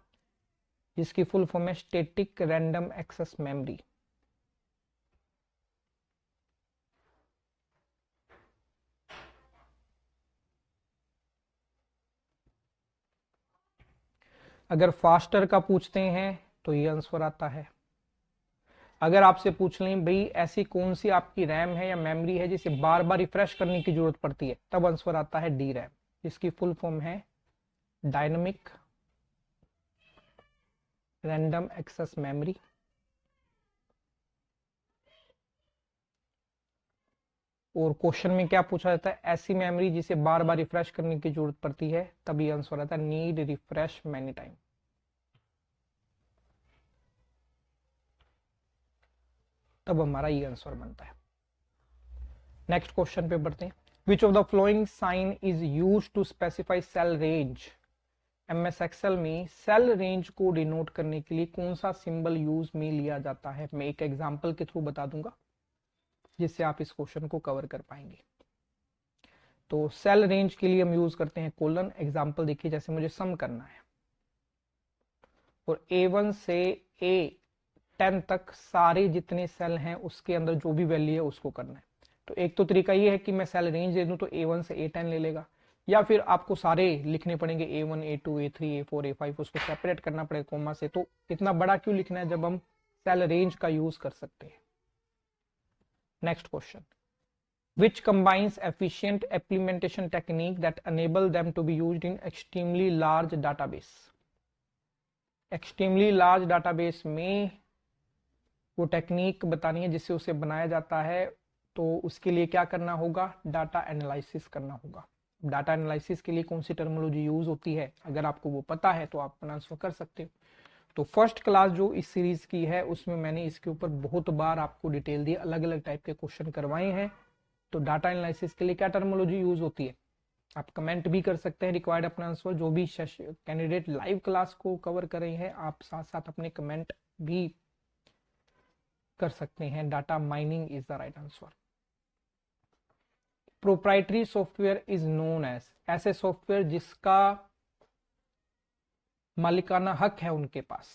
जिसकी फुल फॉर्म है स्टैटिक रैंडम एक्सेस मेमोरी। अगर फास्टर का पूछते हैं तो ये आंसर आता है। अगर आपसे पूछ लें भाई ऐसी कौन सी आपकी रैम है या मेमोरी है जिसे बार बार रिफ्रेश करने की जरूरत पड़ती है, तब आंसर आता है DRAM, जिसकी फुल फॉर्म है डायनेमिक रैंडम एक्सेस मेमोरी। और क्वेश्चन में क्या पूछा जाता है, ऐसी मेमोरी जिसे बार बार रिफ्रेश करने की जरूरत पड़ती है, तब ये आंसर आता है नीड रिफ्रेश मैनी टाइम। तब हमारा ये आंसर बनता है। नेक्स्ट क्वेश्चन पे बढ़ते हैं। Which of the following sign is use to specify cell range. MS Excel में सेल रेंज को डिनोट करने के लिए कौन सा सिंबल यूज में लिया जाता है, मैं एक एग्जांपल के थ्रू बता दूंगा जिससे आप इस क्वेश्चन को कवर कर पाएंगे। तो सेल रेंज के लिए हम यूज करते हैं कोलन। एग्जांपल देखिए, जैसे मुझे सम करना है और A1 से A10 तक सारे जितने सेल हैं उसके अंदर जो भी वैल्यू है उसको करना है। तो एक तो तरीका ये है कि मैं सेल रेंज दे दूं तो A1 से A10 ले लेगा, या फिर आपको सारे लिखने पड़ेंगे A1 A2 A3 A4 A5, उसको सेपरेट करना पड़ेगा कोमा से। तो इतना बड़ा क्यों लिखना है जब हम सेल रेंज का यूज कर सकते हैं। Next question, which combines efficient implementation technique that enable them to be used in extremely large database। extremely large database में वो टेक्निक बतानी है जिससे उसे बनाया जाता है, तो उसके लिए क्या करना होगा, डाटा एनालिसिस करना होगा। डाटा एनालिसिस के लिए कौन सी टर्मिनोलॉजी यूज होती है, अगर आपको वो पता है तो आप आंसर कर सकते हो। तो फर्स्ट क्लास जो इस सीरीज की है उसमें मैंने इसके ऊपर बहुत बार आपको डिटेल दी, अलग अलग टाइप के क्वेश्चन करवाए हैं। तो डाटा एनालिसिस के लिए क्या टर्मोलॉजी यूज होती है, आप कमेंट भी कर सकते हैं रिक्वायर्ड अपना आंसर। जो भी कैंडिडेट लाइव क्लास को कवर कर रहे हैं आप साथ साथ अपने कमेंट भी कर सकते हैं। Data mining is the right answer. Proprietary software is known as, ऐसे सॉफ्टवेयर जिसका मालिकाना हक है उनके पास,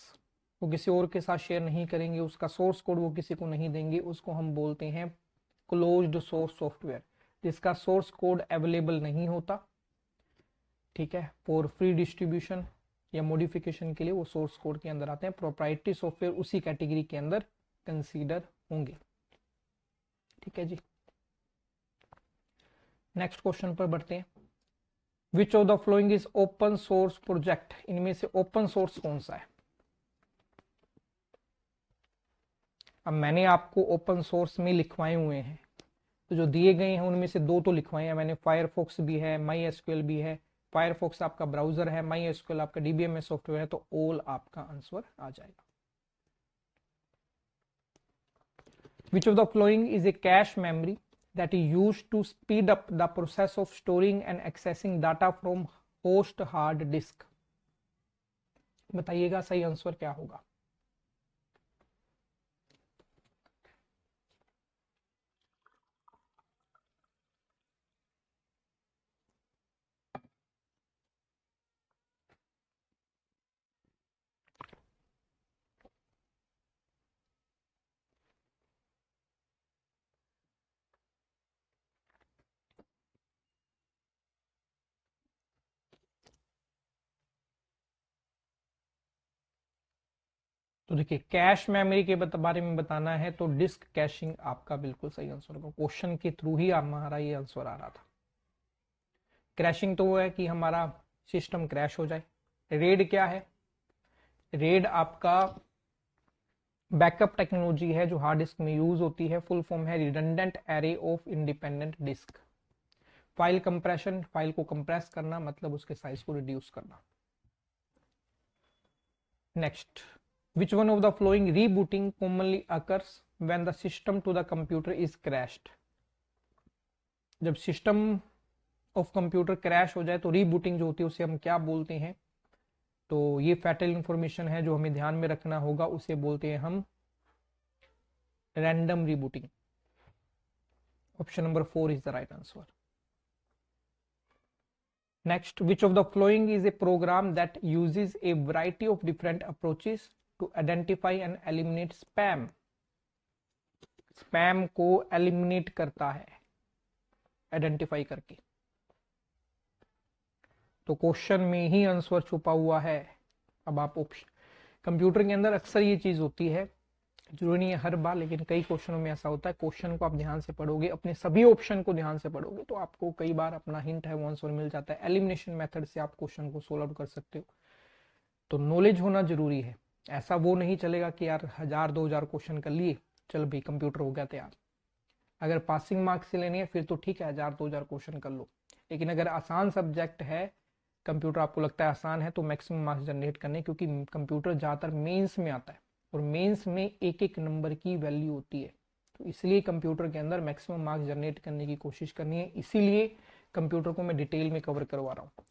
वो किसी और के साथ शेयर नहीं करेंगे, उसका सोर्स कोड वो किसी को नहीं देंगे, उसको हम बोलते हैं क्लोज्ड सोर्स सॉफ्टवेयर। जिसका सोर्स कोड अवेलेबल नहीं होता, ठीक है, फॉर फ्री डिस्ट्रीब्यूशन या मॉडिफिकेशन के लिए वो सोर्स कोड के अंदर आते हैं। प्रोप्राइटरी सॉफ्टवेयर उसी कैटेगरी के अंदर कंसीडर होंगे। ठीक है जी, नेक्स्ट क्वेश्चन पर बढ़ते हैं। Which of the following is open source project, इनमें से ओपन सोर्स कौन सा है। अब मैंने आपको ओपन सोर्स में लिखवाए हुए हैं, तो जो दिए गए हैं उनमें से दो तो लिखवाए हैं मैंने, फायरफॉक्स भी है, माई एसक्यूएल भी है। फायरफॉक्स आपका ब्राउजर है, माई एसक्यूएल आपका डीबीएमएस सॉफ्टवेयर है, तो ऑल आपका आंसर आ जाएगा। विच of the following is a cache memory that is used to speed up the process of storing and accessing data from host hard disk। बताइएगा सही answer क्या होगा। तो देखिए कैश मेमोरी के बारे में बताना है तो डिस्क कैशिंग आपका बिल्कुल सही आंसर होगा। क्वेश्चन के थ्रू ही हमारा ये आंसर आ रहा था। क्रैशिंग तो वो है कि हमारा सिस्टम क्रैश हो जाए। रेड क्या है, रेड आपका बैकअप टेक्नोलॉजी है जो हार्ड डिस्क में यूज होती है। फुल फॉर्म है redundant array of independent disk. File compression, file को कंप्रेस करना मतलब उसके साइज को रिड्यूस करना। Next, which one of the following rebooting commonly occurs when the system to the computer is crashed। जब सिस्टम ऑफ कंप्यूटर क्रैश हो जाए तो रीबूटिंग जो होती है उसे हम क्या बोलते हैं। तो ये फैटल इंफॉर्मेशन है जो हमें ध्यान में रखना होगा, उसे बोलते हैं हम random rebooting. Option number 4 is the right answer. Next, which of the following is a program that uses a variety of different approaches to identify and eliminate spam। Spam को एलिमिनेट करता है आइडेंटिफाई करके। तो question में ही answer छुपा हुआ है। अब आप ऑप्शन, कंप्यूटर के अंदर अक्सर ये चीज होती है, जरूरी नहीं है हर बार, लेकिन कई क्वेश्चनों में ऐसा होता है। क्वेश्चन को आप ध्यान से पढ़ोगे, अपने सभी ऑप्शन को ध्यान से पढ़ोगे तो आपको कई बार अपना हिंट है वो आंसर मिल जाता है। एलिमिनेशन मेथड से आप क्वेश्चन को सोल्व आउट कर सकते हो। तो नॉलेज होना जरूरी है। ऐसा वो नहीं चलेगा कि यार 1000-2000 क्वेश्चन कर लिए, चल भाई कंप्यूटर हो गया तैयार। अगर पासिंग मार्क्स से लेनी है फिर तो ठीक है 1000-2000 क्वेश्चन कर लो, लेकिन अगर आसान सब्जेक्ट है, कंप्यूटर आपको लगता है आसान है, तो मैक्सिमम मार्क्स जनरेट करने, क्योंकि कंप्यूटर ज़्यादातर मेंस में आता है और मेंस में एक एक नंबर की वैल्यू होती है। तो इसलिए कंप्यूटर के अंदर मैक्सिमम मार्क्स जनरेट करने की कोशिश करनी है, इसीलिए कंप्यूटर को मैं डिटेल में कवर करवा रहा हूँ।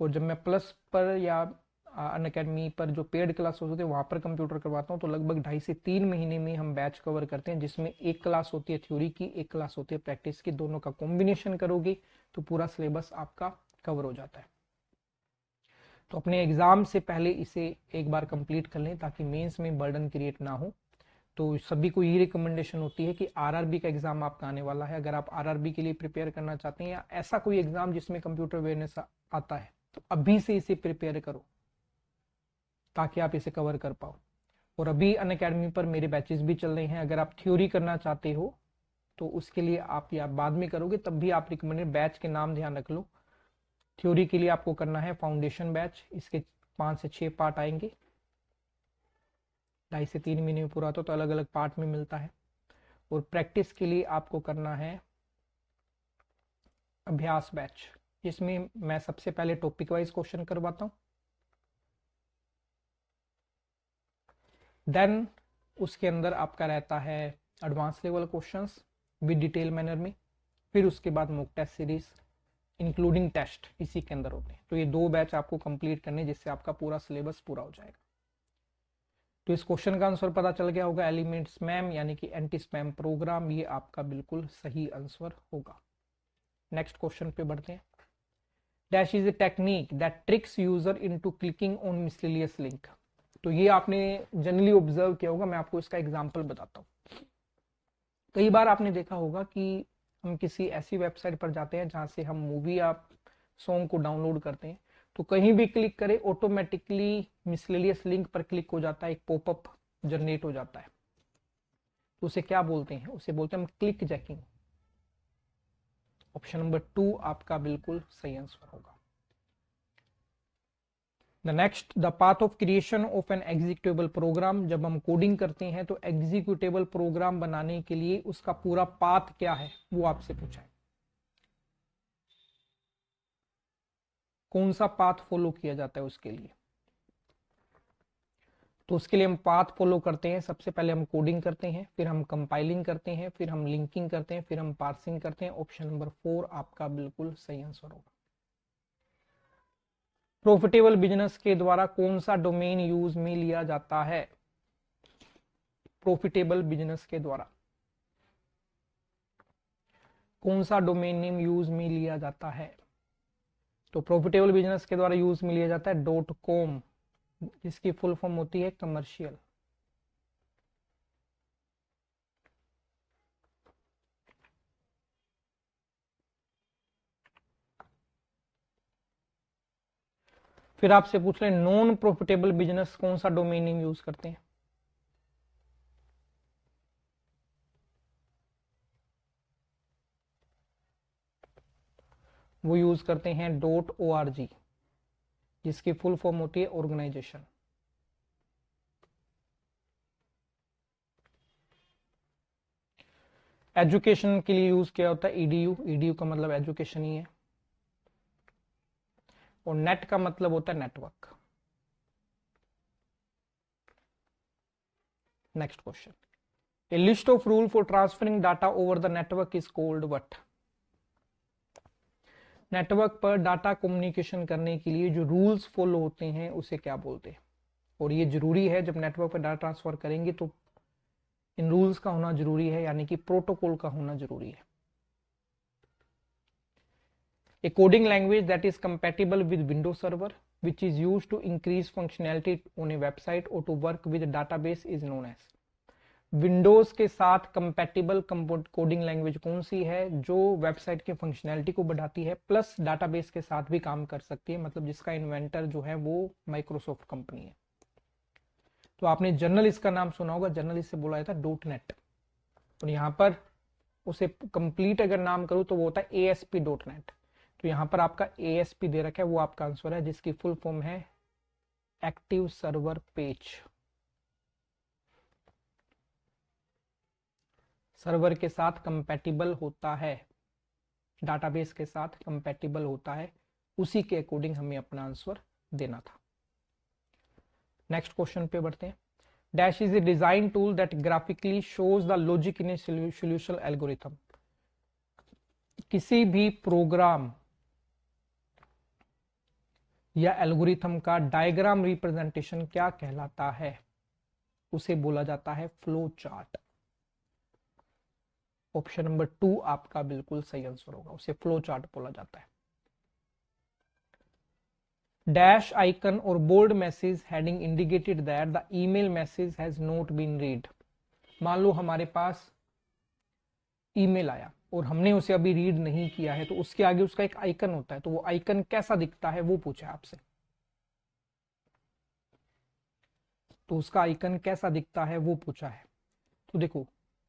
और जब मैं प्लस पर या अनअकैडमी पर जो पेड क्लास होते हैं वहां पर कंप्यूटर करवाता हूँ, तो लगभग 2.5 से 3 महीने में हम बैच कवर करते हैं, जिसमें एक क्लास होती है थ्योरी की, एक क्लास होती है प्रैक्टिस की। दोनों का कॉम्बिनेशन करोगे तो पूरा सिलेबस आपका कवर हो जाता है। तो अपने एग्जाम से पहले इसे एक बार कंप्लीट कर लें ताकि मेंस में बर्डन क्रिएट ना हो। तो सभी को ये रिकमेंडेशन होती है कि आरआरबी का एग्जाम आपका आने वाला है। अगर आप आरआरबी के लिए प्रिपेयर करना चाहते हैं या ऐसा कोई एग्जाम जिसमें कंप्यूटर अवेयरनेस आता है, तो अभी से इसे प्रिपेयर करो ताकि आप इसे कवर कर पाओ। और अभी अनअकैडमी पर मेरे बैचेस भी चल रहे हैं। अगर आप थ्योरी करना चाहते हो तो उसके लिए आप या बाद में करोगे तब भी आप रिकमेंडेड बैच के नाम ध्यान रख लो। थ्योरी के लिए आपको करना है फाउंडेशन बैच, इसके 5 से 6 पार्ट आएंगे, 2.5 से 3 महीने में पूरा होता है, तो अलग अलग पार्ट में मिलता है। और प्रैक्टिस के लिए आपको करना है अभ्यास बैच, जिसमें मैं सबसे पहले टॉपिक वाइज क्वेश्चन करवाता हूँ, देन उसके अंदर आपका रहता है advance level questions with detail manner में, फिर उसके बाद mock test series including test इसी के अंदर होते हैं। तो ये 2 बैच आपको कंप्लीट करने, जिससे आपका पूरा सिलेबस पूरा हो जाएगा। तो इस क्वेश्चन का आंसर पता चल गया होगा, एलिमेंट स्पैम यानी कि एंटी स्पैम प्रोग्राम, ये आपका बिल्कुल सही आंसर होगा। नेक्स्ट क्वेश्चन पे बढ़ते हैं। Dash is a technique that tricks user into clicking on miscellaneous link. तो ये आपने जनरली ऑब्जर्व किया होगा, मैं आपको इसका एग्जांपल बताता हूँ। कई बार आपने देखा होगा कि हम किसी ऐसी वेबसाइट पर जाते हैं जहां से हम मूवी या सॉन्ग को डाउनलोड करते हैं, तो कहीं भी क्लिक करें ऑटोमेटिकली मिसलेनियस लिंक पर क्लिक हो जाता है, एक पॉपअप जनरेट हो जाता है। तो उसे क्या बोलते हैं? उसे बोलते हैं हम क्लिक जैकिंग। ऑप्शन नंबर 2 आपका बिल्कुल सही आंसर होगा। The next, the path of creation of an executable program. जब हम कोडिंग करते हैं तो एग्जीक्यूटेबल प्रोग्राम बनाने के लिए उसका पूरा पाथ क्या है, वो आपसे पूछा है। कौन सा पाथ फॉलो किया जाता है उसके लिए? तो उसके लिए हम पाथ फॉलो करते हैं। सबसे पहले हम कोडिंग करते हैं, फिर हम कंपाइलिंग करते हैं, फिर हम लिंकिंग करते हैं, फिर हम पार्सिंग करते हैं। ऑप्शन नंबर 4 आपका बिल्कुल सही आंसर होगा। प्रॉफिटेबल बिजनेस के द्वारा कौन सा डोमेन यूज में लिया जाता है? प्रॉफिटेबल बिजनेस के द्वारा कौन सा डोमेन नेम यूज में लिया जाता है? तो प्रॉफिटेबल बिजनेस के द्वारा यूज में लिया जाता है .com, जिसकी फुल फॉर्म होती है कमर्शियल। फिर आपसे पूछ रहे नॉन प्रॉफिटेबल बिजनेस कौन सा डोमेन नेम यूज करते हैं? वो यूज करते हैं .org, जिसकी फुल फॉर्म होती है ऑर्गेनाइजेशन। एजुकेशन के लिए यूज किया होता है edu, edu का मतलब एजुकेशन ही है, और नेट का मतलब होता है network. Next question, A list of rule for transferring data over the network is called what? Network पर डाटा कम्युनिकेशन करने के लिए जो रूल्स फॉलो होते हैं उसे क्या बोलते हैं? और ये जरूरी है, जब नेटवर्क पर डाटा ट्रांसफर करेंगे तो इन रूल्स का होना जरूरी है, यानी कि प्रोटोकॉल का होना जरूरी है। A coding language that is compatible with Windows Server, which is used to increase functionality on a website or to work with a database is known as। Windows के साथ कंपैटिबल कोडिंग लैंग्वेज कौन सी है जो website की functionality को बढ़ाती है plus database के साथ भी काम कर सकती है, मतलब जिसका इन्वेंटर जो है वो माइक्रोसॉफ्ट कंपनी है। तो आपने जर्नल इसका नाम सुना होगा, जर्नल इससे बोला जाता है .net, और यहाँ पर उसे कंप्लीट अगर नाम करूँ तो वो होता है ASP.NET। तो यहाँ पर आपका ASP दे रखा है, वो आपका आंसर है, जिसकी फुल फॉर्म है एक्टिव सर्वर पेज। सर्वर के साथ कंपैटिबल होता है, डाटाबेस के साथ कंपैटिबल होता है, उसी के अकॉर्डिंग हमें अपना आंसर देना था। नेक्स्ट क्वेश्चन पे बढ़ते हैं। Dash is A design tool that graphically shows the logic in A solution algorithm. किसी भी प्रोग्राम या एल्गोरिथम का डायग्राम रिप्रेजेंटेशन क्या कहलाता है? उसे बोला जाता है फ्लो चार्ट। ऑप्शन नंबर 2 आपका बिल्कुल सही आंसर होगा, उसे फ्लो चार्ट बोला जाता है। डैश आइकन और bold message heading indicated that the email message has not been read. मान लो हमारे पास ईमेल आया और हमने उसे अभी रीड नहीं किया है, तो उसके आगे उसका एक आइकन होता है, तो वो आइकन कैसा दिखता है वो पूछा है आपसे। तो उसका आइकन कैसा दिखता है वो पूछा है। तो देखो,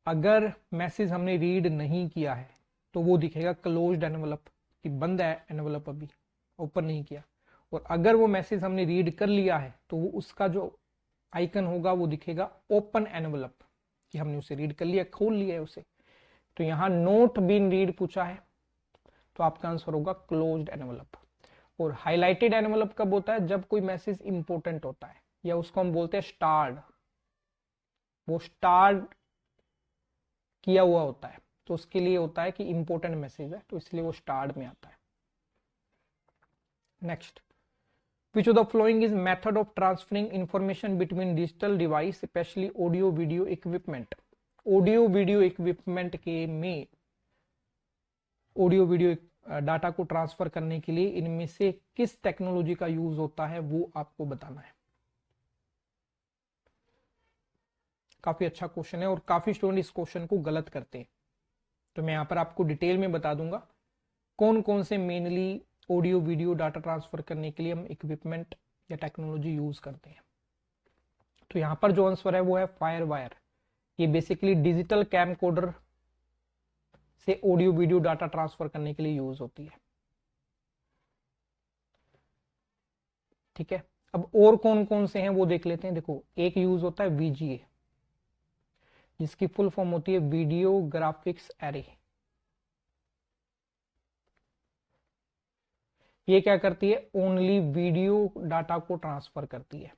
अगर मैसेज हमने रीड नहीं किया है तो वो दिखेगा क्लोज्ड एनवलप, कि बंद है एनवलप, अभी ओपन नहीं किया। और अगर वो मैसेज हमने रीड कर लिया है तो वो उसका जो आइकन होगा वो दिखेगा ओपन एनवलप, कि हमने उसे रीड कर लिया, खोल लिया है उसे। तो यहाँ नोट बीन रीड पूछा है, तो आपका आंसर होगा क्लोज्ड एनवलप। और हाईलाइटेड एनवलप कब होता है? जब कोई मैसेज इंपॉर्टेंट होता है, या उसको हम बोलते हैं स्टार्ड। वो स्टार किया हुआ होता है, तो उसके लिए होता है कि इंपॉर्टेंट मैसेज है, तो इसलिए वो स्टार्ड में आता है। Next, which of the following is method of transferring information between digital device especially audio video equipment? Audio video equipment के में ऑडियो वीडियो डाटा को ट्रांसफर करने के लिए इनमें से किस टेक्नोलॉजी का यूज होता है, वो आपको बताना है। काफी अच्छा क्वेश्चन है और काफी स्टूडेंट इस क्वेश्चन को गलत करते हैं, तो मैं यहां पर आपको डिटेल में बता दूंगा कौन कौन से mainly audio video data transfer करने के लिए हम इक्विपमेंट या टेक्नोलॉजी यूज करते हैं। तो यहां पर जो आंसर है वो है फायर वायर। ये बेसिकली डिजिटल कैमकोडर से ऑडियो वीडियो डाटा ट्रांसफर करने के लिए यूज होती है। ठीक है, अब और कौन कौन से हैं वो देख लेते हैं। देखो, एक यूज होता है वीजीए, जिसकी फुल फॉर्म होती है वीडियो ग्राफिक्स एरे। ये क्या करती है, ओनली वीडियो डाटा को ट्रांसफर करती है।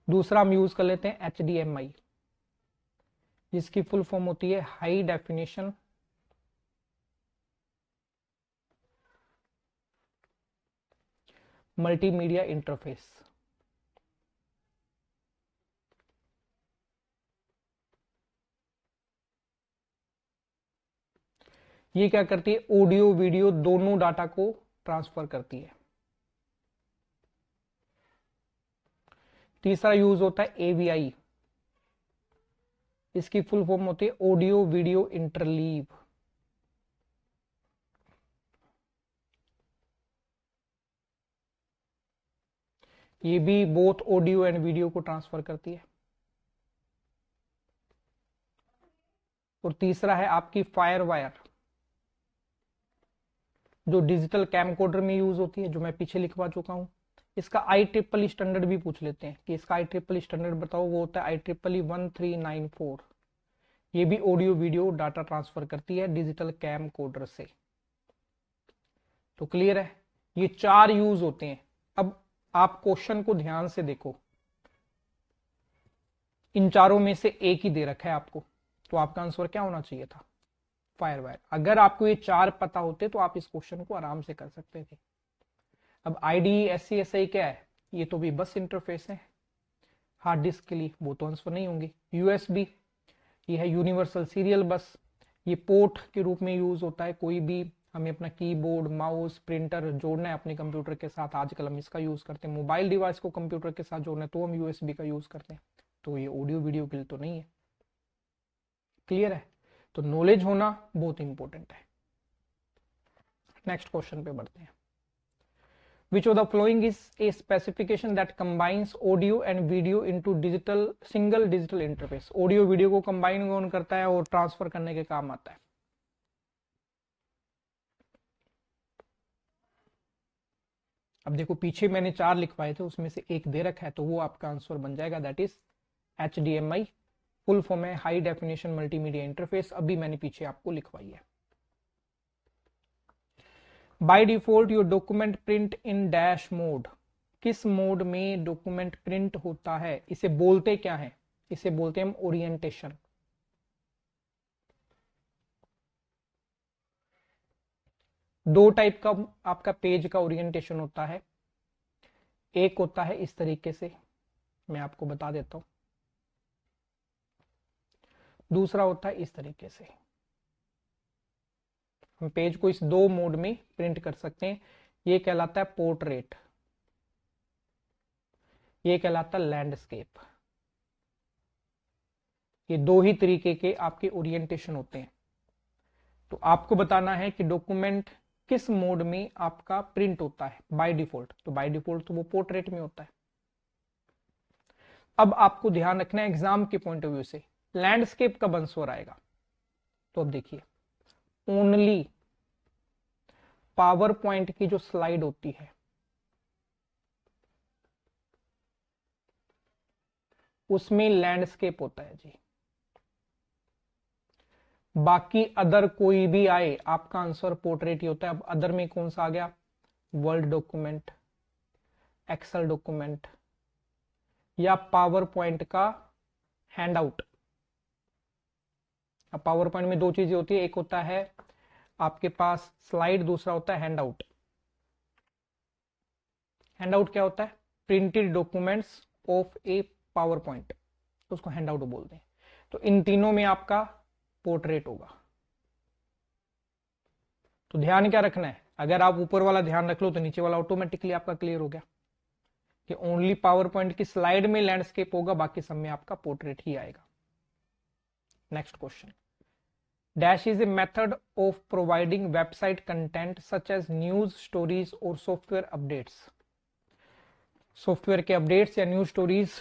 दूसरा हम यूज कर लेते हैं HDMI, जिसकी फुल फॉर्म होती है हाई डेफिनेशन मल्टीमीडिया इंटरफेस। ये क्या करती है, ऑडियो वीडियो दोनों डाटा को ट्रांसफर करती है। तीसरा यूज होता है AVI, इसकी फुल फॉर्म होती है ऑडियो वीडियो इंटरलीव। ये भी बोथ ऑडियो एंड वीडियो को ट्रांसफर करती है। और तीसरा है आपकी फायर वायर, जो डिजिटल कैमकोडर में यूज होती है, जो मैं पीछे लिखवा चुका हूं। इसका IEEE स्टैंडर्ड भी पूछ लेते हैं कि इसका IEEE स्टैंडर्ड बताओ, वो होता है IEEE 1394। ये भी ऑडियो वीडियो डाटा ट्रांसफर करती है डिजिटल कैमकोडर से। तो क्लियर है, ये चार यूज होते हैं। अब आप क्वेश्चन को ध्यान से देखो, इन चारों में से एक ही दे रखा है आपको, तो आपका आंसर क्या होना चाहिए था, फायर वायर। अगर आपको ये चार पता होते तो आप इस क्वेश्चन को आराम से कर सकते थे। अब IDE SCSI क्या है, ये तो भी बस इंटरफेस है हार्ड डिस्क के लिए, वो तो आंसर नहीं होंगे। USB, ये है यूनिवर्सल सीरियल बस, ये पोर्ट के रूप में यूज होता है। कोई भी हमें अपना कीबोर्ड माउस प्रिंटर जोड़ना है अपने कंप्यूटर के साथ, आजकल हम इसका यूज करते हैं। मोबाइल डिवाइस को कंप्यूटर के साथ जोड़ना है तो हम USB का यूज करते हैं। तो ये ऑडियो वीडियो के लिए तो नहीं है। क्लियर है, तो नॉलेज होना बहुत इंपॉर्टेंट है। नेक्स्ट क्वेश्चन पे बढ़ते हैं। Which of the following is a specification that combines audio and video into single digital interface? Audio video को कंबाइन कौन करता है और ट्रांसफर करने के काम आता है? अब देखो, पीछे मैंने चार लिखवाए थे, उसमें से एक दे रखा है, तो वो आपका आंसर बन जाएगा, that is HDMI। Full form है हाई डेफिनेशन मल्टीमीडिया इंटरफेस। अभी मैंने पीछे आपको लिखवाई है। By default your document print in dash mode. किस मोड में डॉक्यूमेंट प्रिंट होता है? इसे बोलते क्या है? इसे बोलते हैं हम ओरिएंटेशन। दो टाइप का आपका पेज का ओरिएंटेशन होता है। एक होता है इस तरीके से, मैं आपको बता देता हूं। दूसरा होता है इस तरीके से। हम पेज को इस दो मोड में प्रिंट कर सकते हैं। ये कहलाता है पोर्ट्रेट, ये कहलाता है लैंडस्केप। ये दो ही तरीके के आपके ओरिएंटेशन होते हैं। तो आपको बताना है कि डॉक्यूमेंट किस मोड में आपका प्रिंट होता है बाय डिफॉल्ट। तो बाय डिफॉल्ट तो वो पोर्ट्रेट में होता है। अब आपको ध्यान रखना है एग्जाम के पॉइंट ऑफ व्यू से, लैंडस्केप कब आंसर आएगा। तो अब देखिए, ओनली पावर पॉइंट की जो स्लाइड होती है उसमें लैंडस्केप होता है जी। बाकी अदर कोई भी आए, आपका आंसर पोर्ट्रेट ही होता है। अब अदर में कौन सा आ गया, वर्ड डॉक्यूमेंट, एक्सेल डॉक्यूमेंट, या पावर पॉइंट का हैंड आउट। अब पावर पॉइंट में दो चीजें होती है, एक होता है आपके पास स्लाइड, दूसरा होता है हैंड आउट। हैंड आउट क्या होता है? Printed documents of A power point, तो उसको हैंड आउट बोलते हैं। तो इन तीनों में आपका पोर्ट्रेट होगा। तो ध्यान क्या रखना है, अगर आप ऊपर वाला ध्यान रख लो तो नीचे वाला ऑटोमेटिकली आपका क्लियर हो गया कि ओनली पावर पॉइंट की स्लाइड में लैंडस्केप होगा, बाकी सब में आपका पोर्ट्रेट ही आएगा। Next question, dash is a method of providing website content such as news stories और सॉफ्टवेयर अपडेट्स। सॉफ्टवेयर के अपडेट्स या न्यूज स्टोरीज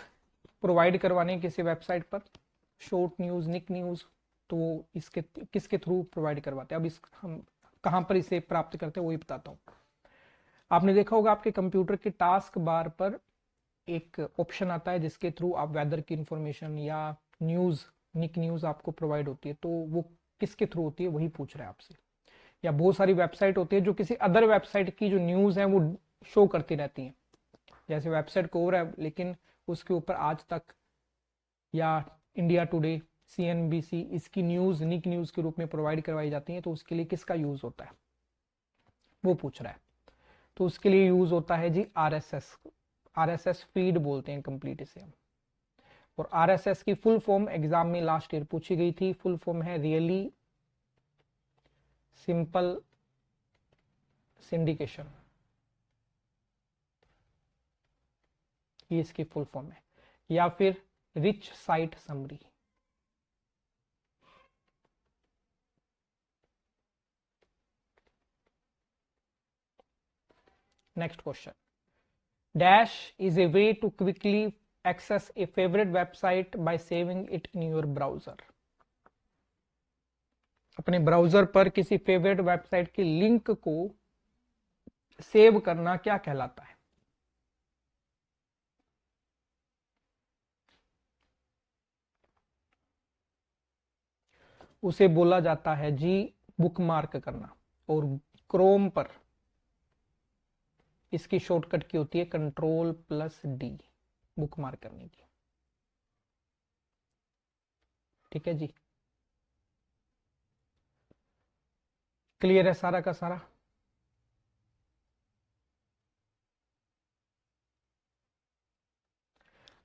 प्रोवाइड करवाने किसी वेबसाइट पर, शॉर्ट न्यूज, निक न्यूज, तो वो इसके किसके थ्रू प्रोवाइड करवाते हैं। अब इस हम कहां पर इसे प्राप्त करते हैं वही बताता हूं। आपने देखा होगा आपके कंप्यूटर के टास्क बार पर एक ऑप्शन आता है जिसके थ्रू आप वेदर की इंफॉर्मेशन या न्यूज, निक न्यूज आपको प्रोवाइड होती है, तो वो किसके थ्रू होती है वही पूछ रहा है आपसे। या बहुत सारी वेबसाइट होती है जो किसी अदर वेबसाइट की जो न्यूज है वो शो करती रहती है, जैसे वेबसाइट कोर है लेकिन उसके ऊपर आज तक या इंडिया टुडे, सीएनबीसी इसकी न्यूज निक न्यूज के रूप में प्रोवाइड करवाई जाती है, तो उसके लिए किसका यूज होता है वो पूछ रहा है। तो उसके लिए यूज होता है जी आरएसएस। आरएसएस फीड बोलते हैं कंप्लीट इसे हम। और आरएसएस की फुल फॉर्म एग्जाम में लास्ट ईयर पूछी गई थी, फुल फॉर्म है रियली सिंपल सिंडिकेशन, ये इसकी फुल फॉर्म है, या फिर rich site summary. Next question, dash is a way to quickly access a favorite website by saving it in your browser। अपने ब्राउजर पर किसी फेवरेट वेबसाइट के लिंक को सेव करना क्या कहलाता है? उसे बोला जाता है जी बुकमार्क करना। और क्रोम पर इसकी शॉर्टकट की होती है Ctrl+D, बुकमार्क करने की। ठीक है जी, क्लियर है सारा का सारा?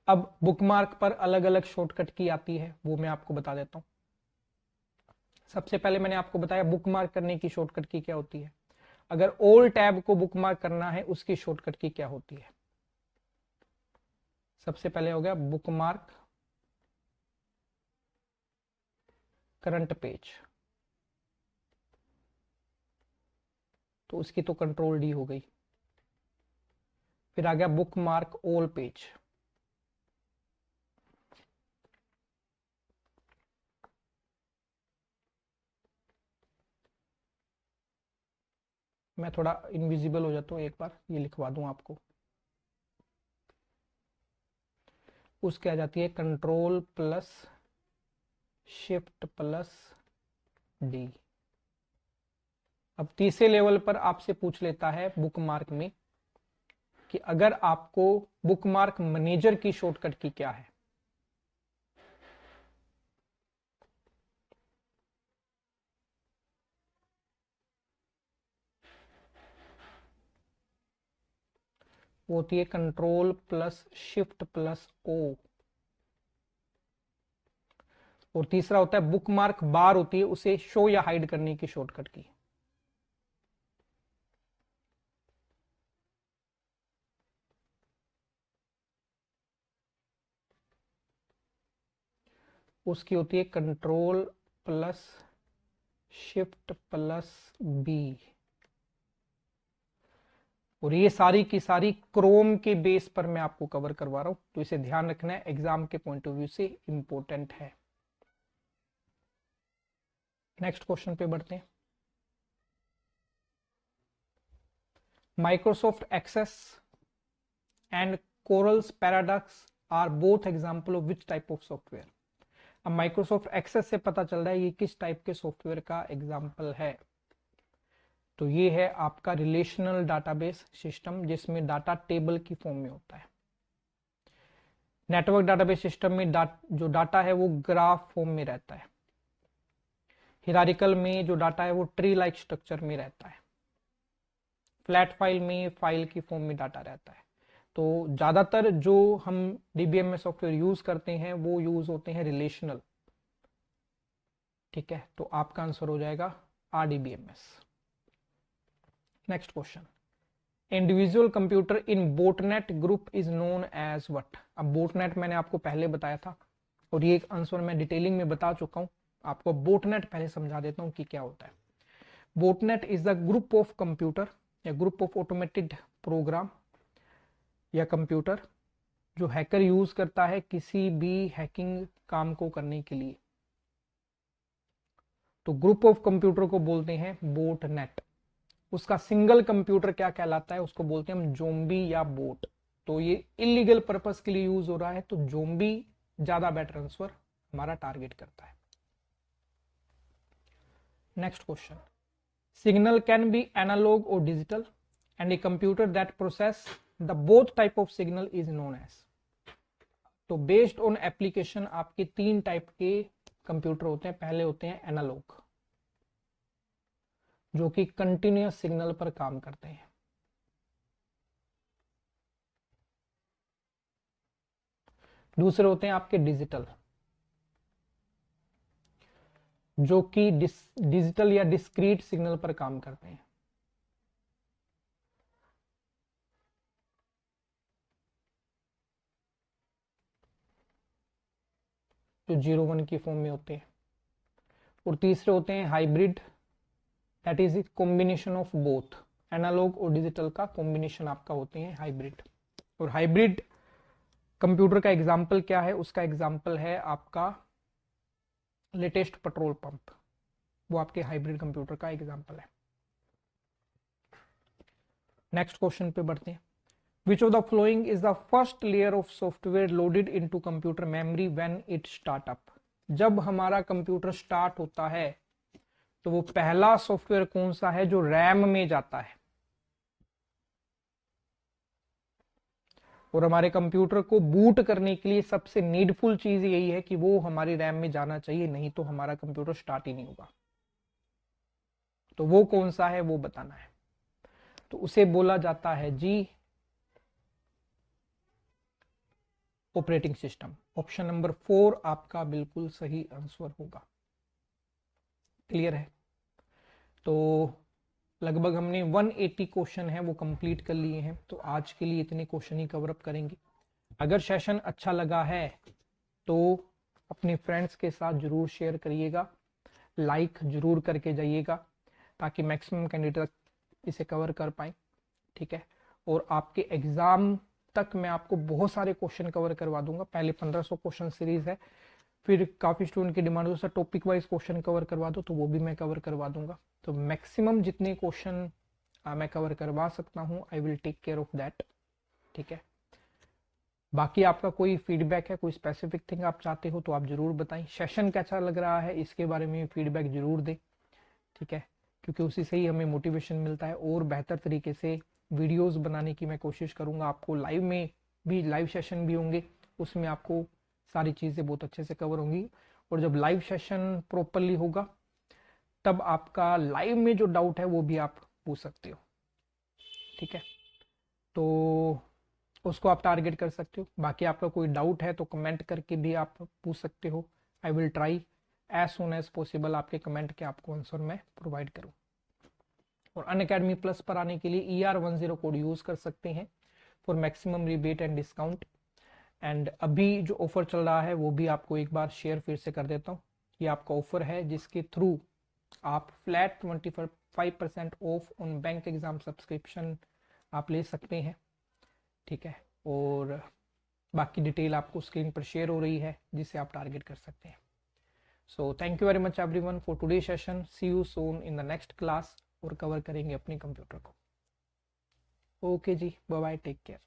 अब बुकमार्क पर अलग अलग शॉर्टकट की आती है, वो मैं आपको बता देता हूं। सबसे पहले मैंने आपको बताया बुकमार्क करने की शॉर्टकट की क्या होती है। अगर ऑल टैब को बुकमार्क करना है उसकी शॉर्टकट की क्या होती है? सबसे पहले हो गया बुकमार्क करंट पेज, तो उसकी तो Ctrl+D हो गई। फिर आ गया बुकमार्क ऑल पेज, मैं थोड़ा इनविजिबल हो जाता हूं, एक बार ये लिखवा दूं आपको। उसके आ जाती है Ctrl+Shift+D। अब तीसरे लेवल पर आपसे पूछ लेता है बुकमार्क में कि अगर आपको बुकमार्क मैनेजर की शॉर्टकट की क्या है। वो होती है Ctrl+Shift+O। और तीसरा होता है बुकमार्क बार, होती है उसे शो या हाइड करने की शॉर्टकट की। उसकी होती है Ctrl+Shift+B। और ये सारी की सारी क्रोम के बेस पर मैं आपको कवर करवा रहा हूं, तो इसे ध्यान रखना है, एग्जाम के पॉइंट ऑफ व्यू से इंपॉर्टेंट है। नेक्स्ट क्वेश्चन पे बढ़ते हैं। Microsoft Access and Corel's Paradox are both example of which type of software. अब माइक्रोसॉफ्ट एक्सेस से पता चल रहा है ये किस टाइप के सॉफ्टवेयर का एग्जांपल है। तो ये है आपका रिलेशनल डाटाबेस सिस्टम, जिसमें डाटा टेबल की फॉर्म में होता है। नेटवर्क डाटाबेस सिस्टम में जो डाटा है वो ग्राफ फॉर्म में रहता है। हिरारिकल में जो डाटा है वो ट्री लाइक स्ट्रक्चर में रहता है। फ्लैट फाइल में फाइल की फॉर्म में डाटा रहता है। तो ज्यादातर जो हम डीबीएमएस सॉफ्टवेयर यूज करते हैं वो यूज होते हैं रिलेशनल। ठीक है, तो आपका आंसर हो जाएगा RDBMS. Next question, individual computer in botnet group is known as what. अब बोटनेट मैंने आपको पहले बताया था और ये एक आंसर मैं डिटेलिंग में बता चुका हूं। आपको बोटनेट पहले समझा देता हूं कि क्या होता है। Botnet is the group of computer या ग्रुप ऑफ ऑटोमेटेड प्रोग्राम या कंप्यूटर जो हैकर यूज करता है किसी भी हैकिंग काम को करने के लिए। तो ग्रुप ऑफ कंप्यूटर को बोलते हैं बोटनेट। उसका सिंगल कंप्यूटर क्या कहलाता है, उसको बोलते हैं हम जोम्बी या बोट। तो ये इलीगल पर्पस के लिए यूज हो रहा है, तो जोम्बी ज्यादा बेटर आंसर हमारा टारगेट करता है। Next question, signal can be analog और digital and a computer that process the both type of signal is known as. तो बेस्ड ऑन एप्लीकेशन आपके 3 टाइप के कंप्यूटर होते हैं। पहले होते हैं एनालॉग जो कि कंटिन्यूअस सिग्नल पर काम करते हैं। दूसरे होते हैं आपके डिजिटल जो कि डिजिटल या डिस्क्रीट सिग्नल पर काम करते हैं। जो 0 1 की फॉर्म में होते हैं। और तीसरे होते हैं hybrid, that is combination of both. Analog और डिजिटल का कॉम्बिनेशन आपका होते हैं हाइब्रिड। और हाइब्रिड कंप्यूटर का एग्जाम्पल क्या है, उसका एग्जाम्पल है आपका लेटेस्ट पेट्रोल पंप, वो आपके हाइब्रिड कंप्यूटर का एग्जाम्पल है। नेक्स्ट क्वेश्चन पे बढ़ते हैं। Which of the following is the first layer of software loaded into computer memory when it start up? जब हमारा कंप्यूटर स्टार्ट होता है तो वो पहला सॉफ्टवेयर कौन सा है जो रैम में जाता है। और हमारे कंप्यूटर को बूट करने के लिए सबसे नीडफुल चीज यही है कि वो हमारी रैम में जाना चाहिए, नहीं तो हमारा कंप्यूटर स्टार्ट ही नहीं होगा। तो वो कौन सा है वो बताना है। तो उसे बोला जाता है जी ऑपरेटिंग सिस्टम। ऑप्शन नंबर 4 आपका बिल्कुल सही आंसर होगा। क्लियर है। तो लगभग हमने 180 क्वेश्चन है वो कंप्लीट कर लिए हैं। तो आज के लिए इतने क्वेश्चन ही कवर अप करेंगे। अगर सेशन अच्छा लगा है तो अपने फ्रेंड्स के साथ जरूर शेयर करिएगा, लाइक जरूर करके जाइएगा ताकि मैक्सिमम कैंडिडेट इसे कवर कर पाए। ठीक है, और आपके एग्जाम तक मैं आपको बहुत सारे क्वेश्चन कवर करवा दूंगा। पहले 1500 क्वेश्चन सीरीज है, फिर काफी स्टूडेंट की डिमांड हो टॉपिक वाइज क्वेश्चन कवर करवा दो, तो वो भी मैं कवर करवा दूंगा। तो मैक्सिमम जितने क्वेश्चन मैं कवर करवा सकता हूं I will take care of that. ठीक है, बाकी आपका कोई फीडबैक है, कोई स्पेसिफिक थिंग आप चाहते हो तो आप जरूर बताएं। सेशन कैसा लग रहा है इसके बारे में फीडबैक जरूर दें। ठीक है, क्योंकि उसी से ही हमें मोटिवेशन मिलता है और बेहतर तरीके से वीडियोस बनाने की मैं कोशिश करूंगा। आपको लाइव में भी लाइव सेशन भी होंगे, उसमें आपको सारी चीजें बहुत अच्छे से कवर होंगी। और जब लाइव सेशन प्रॉपरली होगा तब आपका लाइव में जो डाउट है वो भी आप पूछ सकते हो। ठीक है, तो उसको आप टारगेट कर सकते हो। बाकी आपका कोई डाउट है तो कमेंट करके भी आप पूछ सकते हो। I will try as soon as possible आपके कमेंट के आपको आंसर मैं प्रोवाइड करूँ। और अनअकैडमी प्लस पर आने के लिए ER10 कोड यूज कर सकते हैं for maximum rebate and discount. And अभी जो ऑफर चल रहा है वो भी आपको एक बार शेयर फिर से कर देता हूँ। ये आपका ऑफर है जिसके थ्रू आप flat 25% of on bank exam subscription आप ले सकते हैं। ठीक है, और बाकी डिटेल आपको स्क्रीन पर शेयर हो रही है जिसे आप टारगेट कर सकते हैं। So thank you very much everyone for today session. See you soon in the next class और कवर करेंगे अपने कंप्यूटर को। ओके जी, बाय बाय, टेक केयर।